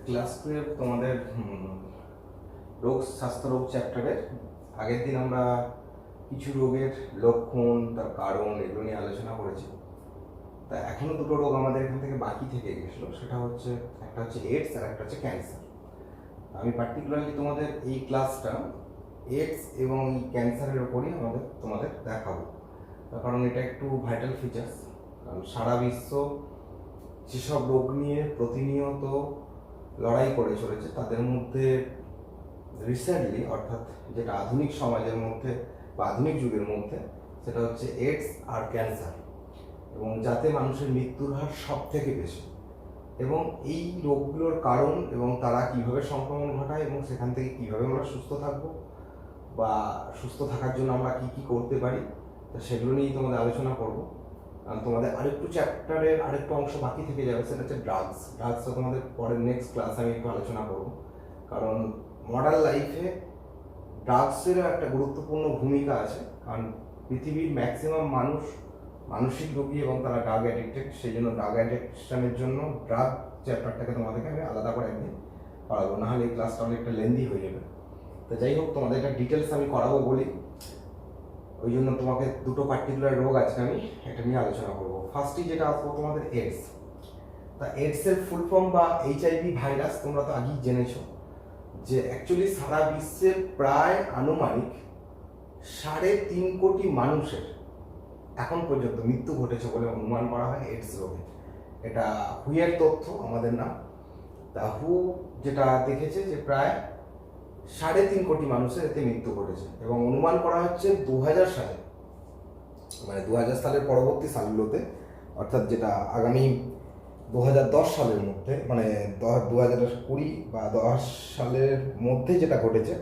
Class 12 তোমাদের রোগ স্বাস্থ্য রোগ চ্যাপ্টারের আগের দিন আমরা কিছু রোগের লক্ষণ, তার কারণ এগুলো নিয়ে আলোচনা করেছি। তা এখনও দুটো রোগ আমাদের এখান থেকে বাকি থেকে গেছিলো, সেটা হচ্ছে একটা হচ্ছে এইডস আর একটা হচ্ছে ক্যান্সার। আমি পার্টিকুলারলি তোমাদের এই ক্লাসটা এইডস এবং এই ক্যান্সারের ওপরই তোমাদের দেখাবো, তার কারণ এটা একটু ভাইটাল ফিচার্স। কারণ সারা বিশ্ব যেসব রোগ নিয়ে প্রতিনিয়ত লড়াই করে চলেছে তাদের মধ্যে রিসেন্টলি, অর্থাৎ যেটা আধুনিক সমাজের মধ্যে বা আধুনিক যুগের মধ্যে, সেটা হচ্ছে এইডস আর ক্যান্সার, এবং যাতে মানুষের মৃত্যুর হার সব থেকে বেশি। এবং এই রোগগুলোর কারণ এবং তারা কিভাবে সংক্রমণ ঘটায় এবং সেখান থেকে কিভাবে আমরা সুস্থ থাকবো বা সুস্থ থাকার জন্য আমরা কি কি করতে পারি, তা সেগুলো নিয়েই তোমাদের আলোচনা করবো। কারণ তোমাদের আরেকটু চ্যাপ্টারের আরেকটু অংশ বাকি থেকে যাবে, সেটা হচ্ছে ড্রাগসটা তোমাদের পরের নেক্সট ক্লাসে আমি একটু আলোচনা করবো। কারণ মডার্ন লাইফে ড্রাগসেরও একটা গুরুত্বপূর্ণ ভূমিকা আছে, কারণ পৃথিবীর ম্যাক্সিমাম মানুষ মানসিক রোগী এবং তারা ড্রাগ অ্যাডিক্টেড। সেই জন্য ড্রাগ অ্যাডিকশনের জন্য ড্রাগ চ্যাপ্টারটাকে তোমাদেরকে আমি আলাদা করে একদিন পড়াবো, নাহলে এই ক্লাসটা অনেকটা লেন্দি হয়ে যাবে। তো যাই হোক, তোমাদের একটা ডিটেলস আমি করাবো বলি, ওই জন্য তোমাকে দুটো পার্টিকুলার রোগ আজকে আমি এটা নিয়ে আলোচনা করবো। ফার্স্টই যেটা আসবো তোমাদের এইডস। তা এইডসের ফুল ফর্ম বা এইচআইভি ভাইরাস তোমরা তো আগেই জেনেছো যে অ্যাকচুয়ালি সারা বিশ্বে প্রায় আনুমানিক 3.5 কোটি মানুষের এখন পর্যন্ত মৃত্যু ঘটেছে বলে অনুমান করা হয় এইডস রোগে। এটা হুয়ের তথ্য, আমাদের না। তা হু যেটা দেখেছে যে প্রায় 3.5 কোটি মানুষের এতে মৃত্যু ঘটেছে, এবং অনুমান করা হচ্ছে 2000 সালে, মানে 2000 সালের পরবর্তী সালগুলোতে, অর্থাৎ যেটা আগামী 2010 সালের মধ্যে, মানে 2020 বা 10 সালের মধ্যে যেটা ঘটেছে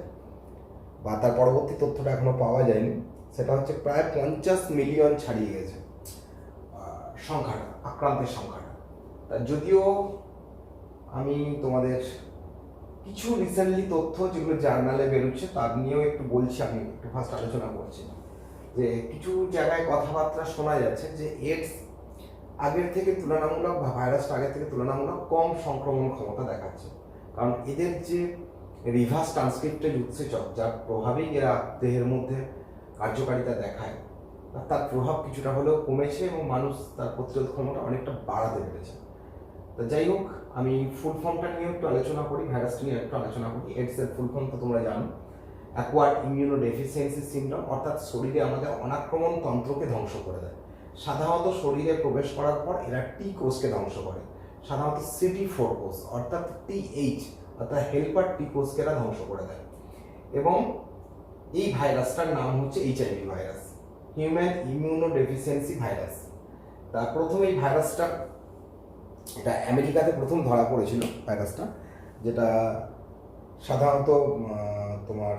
বা তার পরবর্তী তথ্যটা এখনো পাওয়া যায়নি, সেটা হচ্ছে প্রায় 50 মিলিয়ন ছাড়িয়ে গেছে সংখ্যাটা, আক্রান্তের সংখ্যাটা। তা যদিও আমি তোমাদের কিছু রিসেন্টলি তথ্য যেগুলো জার্নালে বেরোচ্ছে তার নিয়েও একটু বলছি, আমি একটু ফার্স্ট আলোচনা করছি। যে কিছু জায়গায় কথাবার্তা শোনা যাচ্ছে যে এইডস আগের থেকে তুলনামূলক, বা ভাইরাসটা আগের থেকে তুলনামূলক কম সংক্রমণ ক্ষমতা দেখাচ্ছে। কারণ এদের যে রিভার্স ট্রান্সক্রিপ্টেজ উৎসেচক, যার প্রভাবেই এরা দেহের মধ্যে কার্যকারিতা দেখায়, তার প্রভাব কিছুটা হলেও কমেছে এবং মানুষ তার প্রতিরোধ ক্ষমতা অনেকটা বাড়াতে পেরেছে। তো যাই হোক, আমি ফুল ফর্মটা নিয়ে একটু আলোচনা করি, ভাইরাসটা নিয়ে একটু আলোচনা করি। এইডসের ফুল ফর্ম তো তোমরা জানো, অ্যাকোয়ার্ড ইমিউনোডেফিসিয়েন্সি সিনড্রোম, অর্থাৎ শরীরে আমাদের অনাক্রমণ তন্ত্রকে ধ্বংস করে দেয়। সাধারণত শরীরে প্রবেশ করার পর এরা টি কোষকে ধ্বংস করে, সাধারণত CD4 কোষ অর্থাৎ TH অর্থাৎ হেল্পার টি কোষকে এরা ধ্বংস করে দেয়। এবং এই ভাইরাসটার নাম হচ্ছে HIV virus, human immunodeficiency virus. তা প্রথম এই ভাইরাসটা, এটা আমেরিকাতে প্রথম ধরা পড়েছিল ভাইরাসটা, যেটা সাধারণত তোমার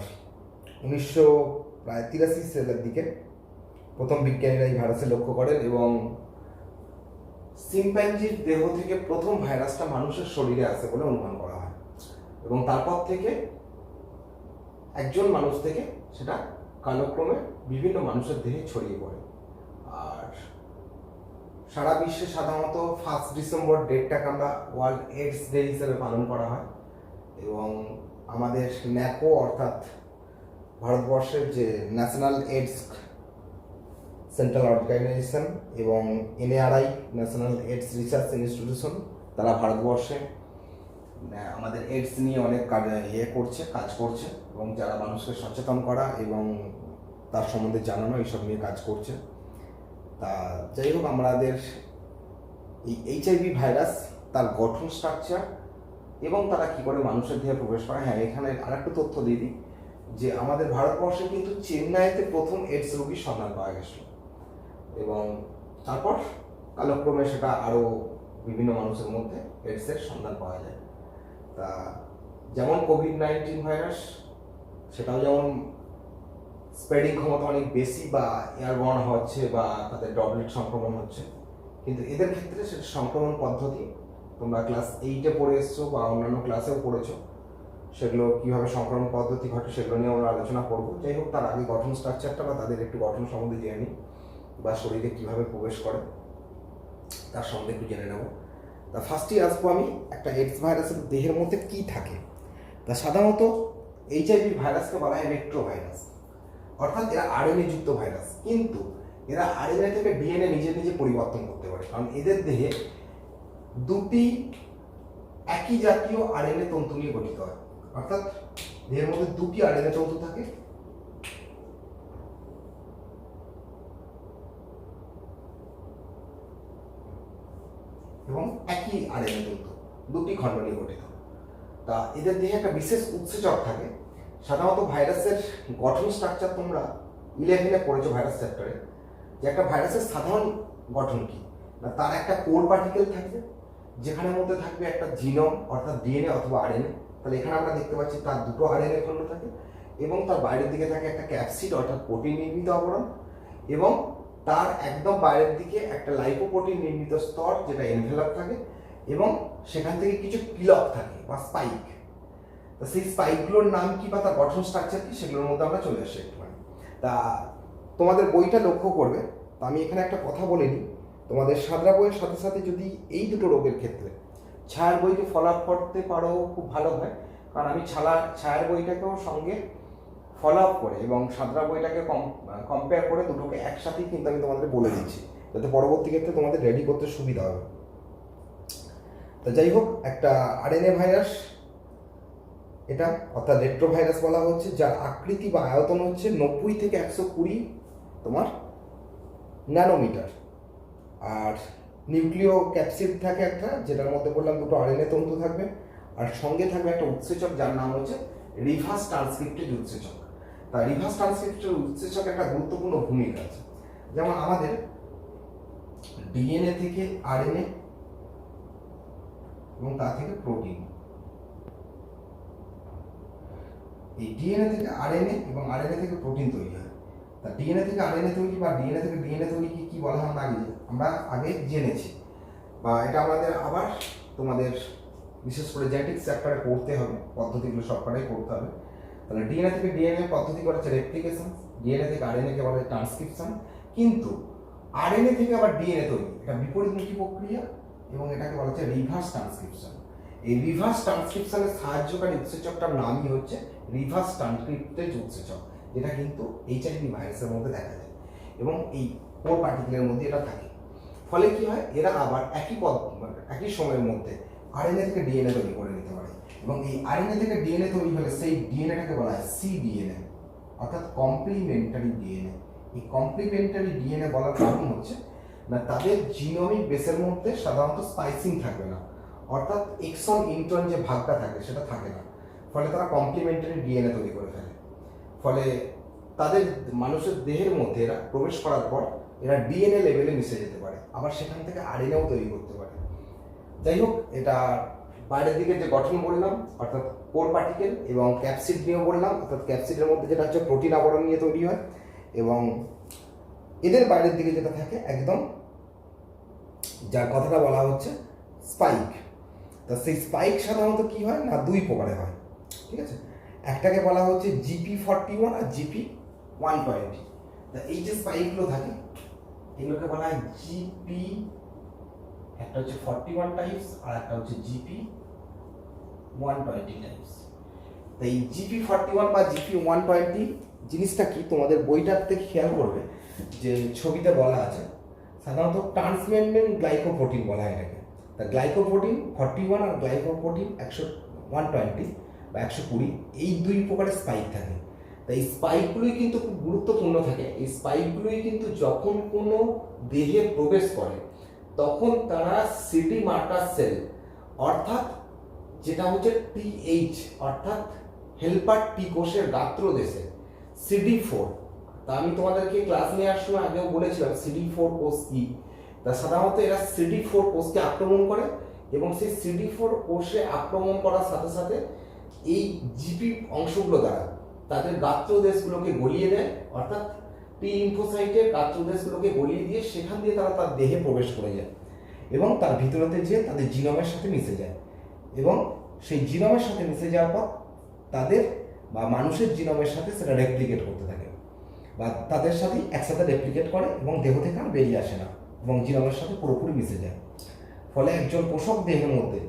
1983 সালের দিকে প্রথম বিজ্ঞানীরা এই ভাইরাসে লক্ষ্য করেন, এবং শিম্প্যাঞ্জির দেহ থেকে প্রথম ভাইরাসটা মানুষের শরীরে আসে বলে অনুমান করা হয়, এবং তারপর থেকে একজন মানুষ থেকে সেটা কালক্রমে বিভিন্ন মানুষের দেহে ছড়িয়ে পড়ে। আর সারা বিশ্বে সাধারণত 1 ডিসেম্বর ডেটটাকে আমরা ওয়ার্ল্ড এইডস ডে হিসেবে পালন করা হয়, এবং আমাদের ন্যাকো অর্থাৎ ভারতবর্ষের যে ন্যাশনাল এইডস সেন্ট্রাল অর্গানাইজেশন এবং NARI national AIDS research institution, তারা ভারতবর্ষে আমাদের এইডস নিয়ে অনেক কাজ করছে, এবং যারা মানুষকে সচেতন করা এবং তার সম্বন্ধে জানানো, এইসব নিয়ে কাজ করছে। তা যাই হোক, আমাদের এই এইচআইভি ভাইরাস, তার গঠন স্ট্রাকচার এবং তারা কি করে মানুষের দেহে প্রবেশ করে। হ্যাঁ, এখানে আরেকটা তথ্য দিয়ে দিই যে আমাদের ভারতবর্ষে কিন্তু চেন্নাইতে প্রথম এইডস রোগীর সন্ধান পাওয়া গেছিল, এবং তারপর কালক্রমে সেটা আরও বিভিন্ন মানুষের মধ্যে এইডসের সন্ধান পাওয়া যায়। তা যেমন কোভিড-19 ভাইরাস, সেটাও যেমন স্প্রেডিং ক্ষমতা অনেক বেশি, বা এয়ারবর্ন হচ্ছে বা তাদের ড্রপলেট সংক্রমণ হচ্ছে, কিন্তু এদের ক্ষেত্রে সেটা সংক্রমণ পদ্ধতি তোমরা ক্লাস 8-এ পড়ে এসছো বা অন্যান্য ক্লাসেও পড়েছো, সেগুলো কীভাবে সংক্রমণ পদ্ধতি ঘটে সেগুলো নিয়ে আমরা আলোচনা করবো। যাই হোক, তার আগে গঠন স্ট্রাকচারটা বা তাদের একটু গঠন সম্বন্ধে জেনে নিই, বা শরীরে কীভাবে প্রবেশ করে তার সম্বন্ধে একটু জেনে নেব। তা ফার্স্টেই আসবো আমি একটা এইডস ভাইরাসের দেহের মধ্যে কী থাকে। তা সাধারণত এইচআইভি ভাইরাসকে বলা হয় রেট্রো ভাইরাস, অর্থাৎ এরা আরএনএ যুক্ত ভাইরাস, কিন্তু এরা আরএনএ থেকে ডিএনএ নিজে নিজে পরিবর্তন করতে পারে, কারণ এদের দেহে দুটি একই জাতীয় আরএনএ তন্তু নিয়ে গঠিত হয়, অর্থাৎ দেহের মধ্যে দুটি আরএনএ তন্তু থাকে এবং একই আরএনএ তন্তু দুটি খণ্ড নিয়ে গঠিত। তা এদের দেহে একটা বিশেষ উৎসেচক থাকে। সাধারণত ভাইরাসের গঠন স্ট্রাকচার তোমরা 11-এ পড়েছো ভাইরাস চ্যাপ্টারে, যে একটা ভাইরাসের সাধারণ গঠন কি না, তার একটা কোর পার্টিকেল থাকবে যেখানের মধ্যে থাকবে একটা জিনোম অর্থাৎ ডিএনএ অথবা আরএনএ। তাহলে এখানে আমরা দেখতে পাচ্ছি তার দুটো আরএনএ খণ্ড থাকে এবং তার বাইরের দিকে থাকে একটা ক্যাপসিড অর্থাৎ প্রোটিন নির্মিত আবরণ, এবং তার একদম বাইরের দিকে একটা লাইপোপ্রোটিন নির্মিত স্তর যেটা এনভেলপ থাকে, এবং সেখান থেকে কিছু পিলক থাকে বা স্পাইক। তো সেই স্পাইকগুলোর নাম কি বা তার গঠন স্ট্রাকচার কি, সেগুলোর মধ্যে আমরা চলে আসি একটুখানি। তা তোমাদের বইটা লক্ষ্য করবে, তা আমি এখানে একটা কথা বলে নিই, তোমাদের সাদরা বইয়ের সাথে সাথে যদি এই দুটো রোগের ক্ষেত্রে ছায়ার বইকে ফলো আপ করতে পারো খুব ভালো হয়, কারণ আমি ছায়ার বইটাকেও সঙ্গে ফলো আপ করে এবং সাদরা বইটাকে কম্পেয়ার করে দুটোকে একসাথেই কিন্তু আমি তোমাদের বলে দিচ্ছি, যাতে পরবর্তী ক্ষেত্রে তোমাদের রেডি করতে সুবিধা হবে। তা যাই হোক, একটা আরএনএ ভাইরাস এটা, অর্থাৎ রেট্রো ভাইরাস বলা হচ্ছে, যার আকৃতি বা আয়তন হচ্ছে 90 থেকে 120 তোমার ন্যানোমিটার। আর নিউক্লিয় ক্যাপসিড থাকে একটা, যেটার মধ্যে বললাম দুটো আরএনএ তন্তু থাকবে, আর সঙ্গে থাকবে একটা উৎসেচক যার নাম হচ্ছে রিভার্স ট্রান্সক্রিপ্টেজ উৎসেচক। তা রিভার্স ট্রান্সক্রিপ্টেজ উৎসেচক একটা গুরুত্বপূর্ণ ভূমিকা আছে। যেমন আমাদের ডিএনএ থেকে আরএনএ এবং তা থেকে প্রোটিন, এই ডিএনএ থেকে আরএনএ এবং আরএনএ থেকে প্রোটিন তৈরি হয়। তা ডিএনএ থেকে আরএনএ তৈরি বা ডিএনএ থেকে ডিএনএ তৈরি কি বলা হয় আমরা আগে জেনেছি, বা এটা আমাদের আবার তোমাদের বিশেষ করে জেনেটিক্স চ্যাপ্টারে পড়তে হবে, পদ্ধতিগুলো সবকটাই পড়তে হবে। তাহলে ডিএনএ থেকে ডিএনএ পদ্ধতি করা হচ্ছে রেপ্লিকেশন, ডিএনএ থেকে আরএনএ কে বলা হয় ট্রান্সক্রিপশন, কিন্তু আরএনএ থেকে আবার ডিএনএ তৈরি এটা বিপরীতমুখী প্রক্রিয়া এবং এটাকে বলা হচ্ছে রিভার্স ট্রান্সক্রিপশন। এই রিভার্স ট্রান্সক্রিপশনের সাহায্যকারী উৎসেচকটার নামই হচ্ছে রিভার্স ট্রান্সক্রিপ্টেজ উৎসেচক, যেটা কিন্তু এইচআইভি ভাইরাসের মধ্যে দেখা যায় এবং এই কোর পার্টিকেলের মধ্যে এটা থাকে। ফলে কি হয়, এরা আবার একই সময়ের মধ্যে আরএনএ থেকে ডিএনএ তৈরি করে নিতে পারে, এবং এই আরএনএ থেকে ডিএনএ তৈরি হলে সেই ডিএনএটাকে বলা হয় সিডিএনএ, অর্থাৎ কমপ্লিমেন্টারি ডিএনএ। এই কমপ্লিমেন্টারি ডিএনএ বলার কারণ হচ্ছে না, তাদের জিনোমিক বেসের মধ্যে সাধারণত স্পাইসিং থাকবে না, অর্থাৎ এক্সন ইন্ট্রন যে ভাগটা থাকে সেটা থাকে না, ফলে তারা কমপ্লিমেন্টারি ডিএনএ তৈরি করে ফেলে। ফলে তাদের মানুষের দেহের মধ্যে এরা প্রবেশ করার পর এরা ডিএনএ লেভেলে মিশে যেতে পারে, আবার সেখান থেকে আরএনএও তৈরি করতে পারে। যাই হোক, এটা বাইরের দিকে যে গঠন বললাম অর্থাৎ কোর পার্টিকেল, এবং ক্যাপসিড নিয়েও বললাম, অর্থাৎ ক্যাপসিডের মধ্যে যেটা হচ্ছে প্রোটিন আবরণ নিয়ে তৈরি হয়, এবং এদের বাইরের দিকে যেটা থাকে একদম যার কথাটা বলা হচ্ছে স্পাইক। তা সেই স্পাইক সাধারণত কি হয় না, দুই প্রকারে হয়, ঠিক আছে। একটাকে বলা হচ্ছে GP41 আর GP120। তা এই যে স্পাইকগুলো থাকে এগুলোকে বলা হয় জিপি, একটা হচ্ছে 41 টাইপস আর একটা হচ্ছে GP120 টাইপস। তো এই GP41 বা GP120 জিনিসটা কি, তোমাদের বইটাতে খেয়াল করবে যে ছবিতে বলা আছে, সাধারণত ট্রান্সমেমব্রেন গ্লাইকোপ্রোটিন বলা হয় এটাকে। তা গ্লাইকোপ্রোটিন 41 আর গ্লাইকোপ্রোটিন 120 বা 120, এই দুই প্রকারের স্পাইক থাকে। তাই এই স্পাইকগুলোই কিন্তু খুব গুরুত্বপূর্ণ থাকে। এই স্পাইকগুলোই কিন্তু যখন কোনো দেহে প্রবেশ করে তখন তারা সিডি মার্কার সেল, অর্থাৎ যেটা হচ্ছে TH অর্থাৎ হেল্পার টি কোষের গাত্রদেশে CD4। তা আমি তোমাদেরকে ক্লাস নেওয়ার সময় আগেও বলেছিলাম CD4 কোষ কি। তা সাধারণত এরা CD4 কোষকে আক্রমণ করে এবং সেই CD4 কোষে আক্রমণ করার সাথে সাথে এই জিপি অংশগুলো দ্বারা তাদের গাত্রদেশগুলোকে গলিয়ে দেয়, অর্থাৎ টি লিম্ফোসাইটের গাত্রদেশগুলোকে গলিয়ে দিয়ে সেখান দিয়ে তারা তার দেহে প্রবেশ করে যায় এবং তার ভিতরতে যেয়ে তাদের জিনোমের সাথে মিশে যায়, এবং সেই জিনোমের সাথে মিশে যাওয়ার পর তাদের বা মানুষের জিনোমের সাথে সেটা রেপ্লিকেট করতে থাকে, বা তাদের সাথে একসাথে রেপ্লিকেট করে এবং দেহ থেকে আর বেরিয়ে আসে না এবং জিনোমের সাথে পুরোপুরি মিশে যায়। ফলে একজন পোষক দেহের মধ্যে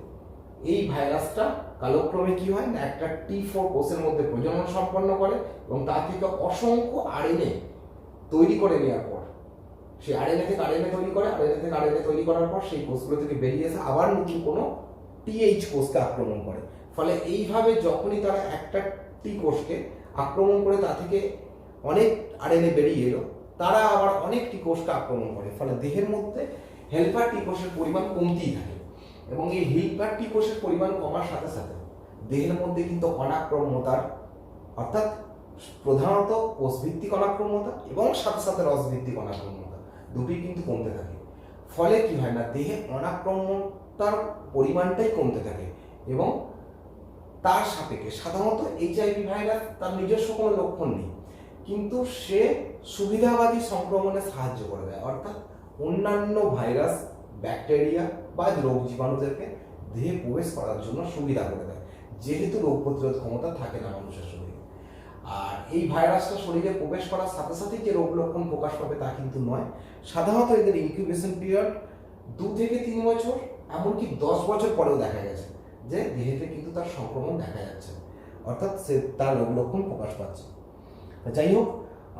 এই ভাইরাসটা কালক্রমে কি হয় না একটা T4 কোষের মধ্যে প্রজনন সম্পন্ন করে এবং তা থেকে অসংখ্য আরএনএ তৈরি করে নেওয়ার পর সেই আরএনএ থেকে আরএনএ তৈরি করে, আরএনএ থেকে আরএনএ তৈরি করার পর সেই কোষগুলো থেকে বেরিয়ে এসে আবার নতুন কোনো TH কোষকে আক্রমণ করে। ফলে এইভাবে যখনই তারা একটা টি কোষকে আক্রমণ করে তা থেকে অনেক আরএনএ বেরিয়ে এলো, তারা আবার অনেক টি কোষকে আক্রমণ করে। ফলে দেহের মধ্যে হেল্পার টি কোষের পরিমাণ কমতেই থাকে এবং এই হেল্পার টি কোষের পরিমাণ কমার সাথে সাথে দেহের মধ্যে কিন্তু অনাক্রম্যতার অর্থাৎ প্রধানত কোষভিত্তিক অনাক্রম্যতা এবং সাথে সাথে রসভিত্তিক অনাক্রম্যতা দুটি কিন্তু কমতে থাকে। ফলে কি হয় না দেহে অনাক্রম্যতার পরিমাণটাই কমতে থাকে এবং তার সাপেক্ষে সাধারণত HIV ভাইরাস তার নিজস্ব কোনো লক্ষণ নেই, কিন্তু সে সুবিধাবাদী সংক্রমণে সাহায্য করে দেয়, অর্থাৎ অন্যান্য ভাইরাস ব্যাকটেরিয়া বা রোগ জীবাণুদেরকে দেহে প্রবেশ করার জন্য সুবিধা করে দেয়, যেহেতু রোগ প্রতিরোধ ক্ষমতা থাকে না মানুষের শরীরে। আর এই ভাইরাসটা শরীরে প্রবেশ করার সাথে সাথেই যে রোগ লক্ষণ প্রকাশ পাবে তা কিন্তু নয়। সাধারণত এদের ইনকিউবেশন পিরিয়ড 2 থেকে 3 বছর, এমনকি 10 বছর পরেও দেখা গেছে যে দেহেতে কিন্তু তার সংক্রমণ দেখা যাচ্ছে, অর্থাৎ সে তার রোগ লক্ষণ প্রকাশ পাচ্ছে। যাই হোক,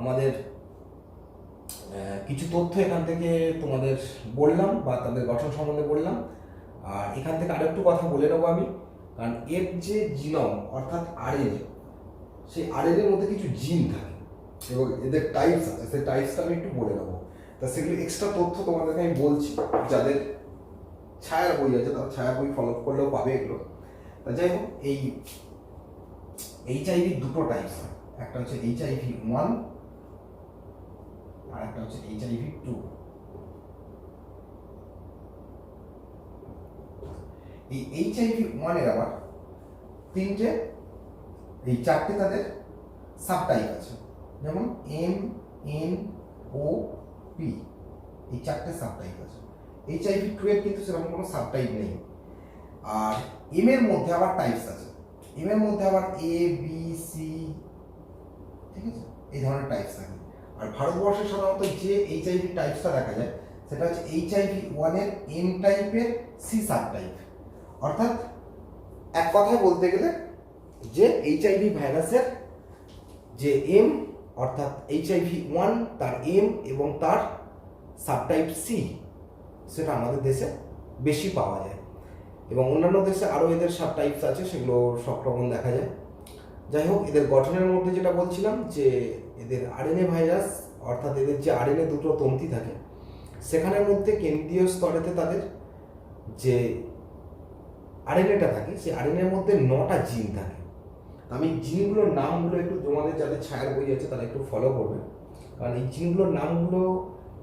আমাদের কিছু তথ্য এখান থেকে তোমাদের বললাম বা তাদের গঠন সম্বন্ধে বললাম। আর এখান থেকে আরেকটু কথা বলে নেবো আমি, কারণ এর যে জিনোম অর্থাৎ আরএনএ, সেই আরএনএর মধ্যে কিছু জিন থাকে এবং এদের টাইপস আছে, সেই টাইপসটা আমি একটু বলে নেবো। তা সেগুলো এক্সট্রা তথ্য তোমাদেরকে আমি বলছি, যাদের ছায়ার বই আছে তারা ছায়ার বই ফলো করলেও পাবে এগুলো। তা যাই হোক, এই HIV দুটো টাইপস হয়, একটা হচ্ছে HIV-1 আর একটা হচ্ছে HIV-2। এই HIV-1 এর আবার চারটে তাদের সাব টাইপ আছে, যেমন M, N, O, P, এই চারটে সাব টাইপ আছে। HIV-2 এর কিন্তু সেরকম কোনো সাব টাইপ নেই। আর M এর মধ্যে আবার টাইপস আছে, M এর মধ্যে আবার A, B, C, ঠিক আছে, এই ধরনের টাইপস থাকে। আর ভারতবর্ষে সাধারণত যে HIV টাইপসটা দেখা যায় সেটা হচ্ছে HIV-1 এর M টাইপের C সাব টাইপ। অর্থাৎ এক কথায় বলতে গেলে যে HIV ভাইরাসের যে M অর্থাৎ HIV-1 তার M এবং তার সাবটাইপ C, সেটা আমাদের দেশে বেশি পাওয়া যায় এবং অন্যান্য দেশে আরও এদের সাবটাইপস আছে, সেগুলো সংক্রমণ দেখা যায়। যাই হোক, এদের গঠনের মধ্যে যেটা বলছিলাম যে এদের আরএনএ ভাইরাস অর্থাৎ এদের যে আরএনএ দুটো তন্তি থাকে সেখানের মধ্যে কেন্দ্রীয় স্তরেতে তাদের যে আরএনএটা থাকে সেই আরএনএর মধ্যে 9টা জিন থাকে। আমি জিনগুলোর নামগুলো একটু তোমাদের যাদের ছায়ার বই আছে তারা একটু ফলো করবে, কারণ এই জিনগুলোর নামগুলো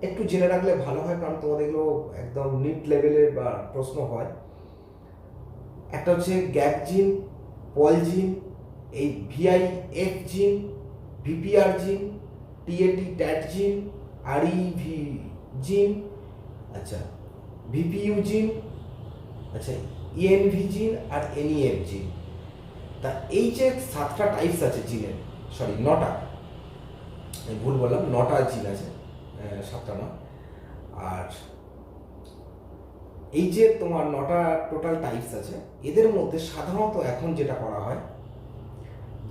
একটু জেনে রাখলে ভালো হয়, কারণ তোমাদের এগুলো একদম নিট লেভেলের বা প্রশ্ন হয়। একটা হচ্ছে গ্যাপ জিন, পল জিন, এই VIF জিন, VPR জিন, TAT জিন, REV জিন, আচ্ছা VPU জিন, আচ্ছা ENV জিন আর NEF জিন। তা এই যে 7টা টাইপস আছে জিনের, সরি 9টা, আমি ভুল বললাম, 9টা জিন আছে, 7টা নয়। আর এই যে তোমার 9টা টোটাল টাইপস আছে, এদের মধ্যে সাধারণত এখন যেটা করা হয়,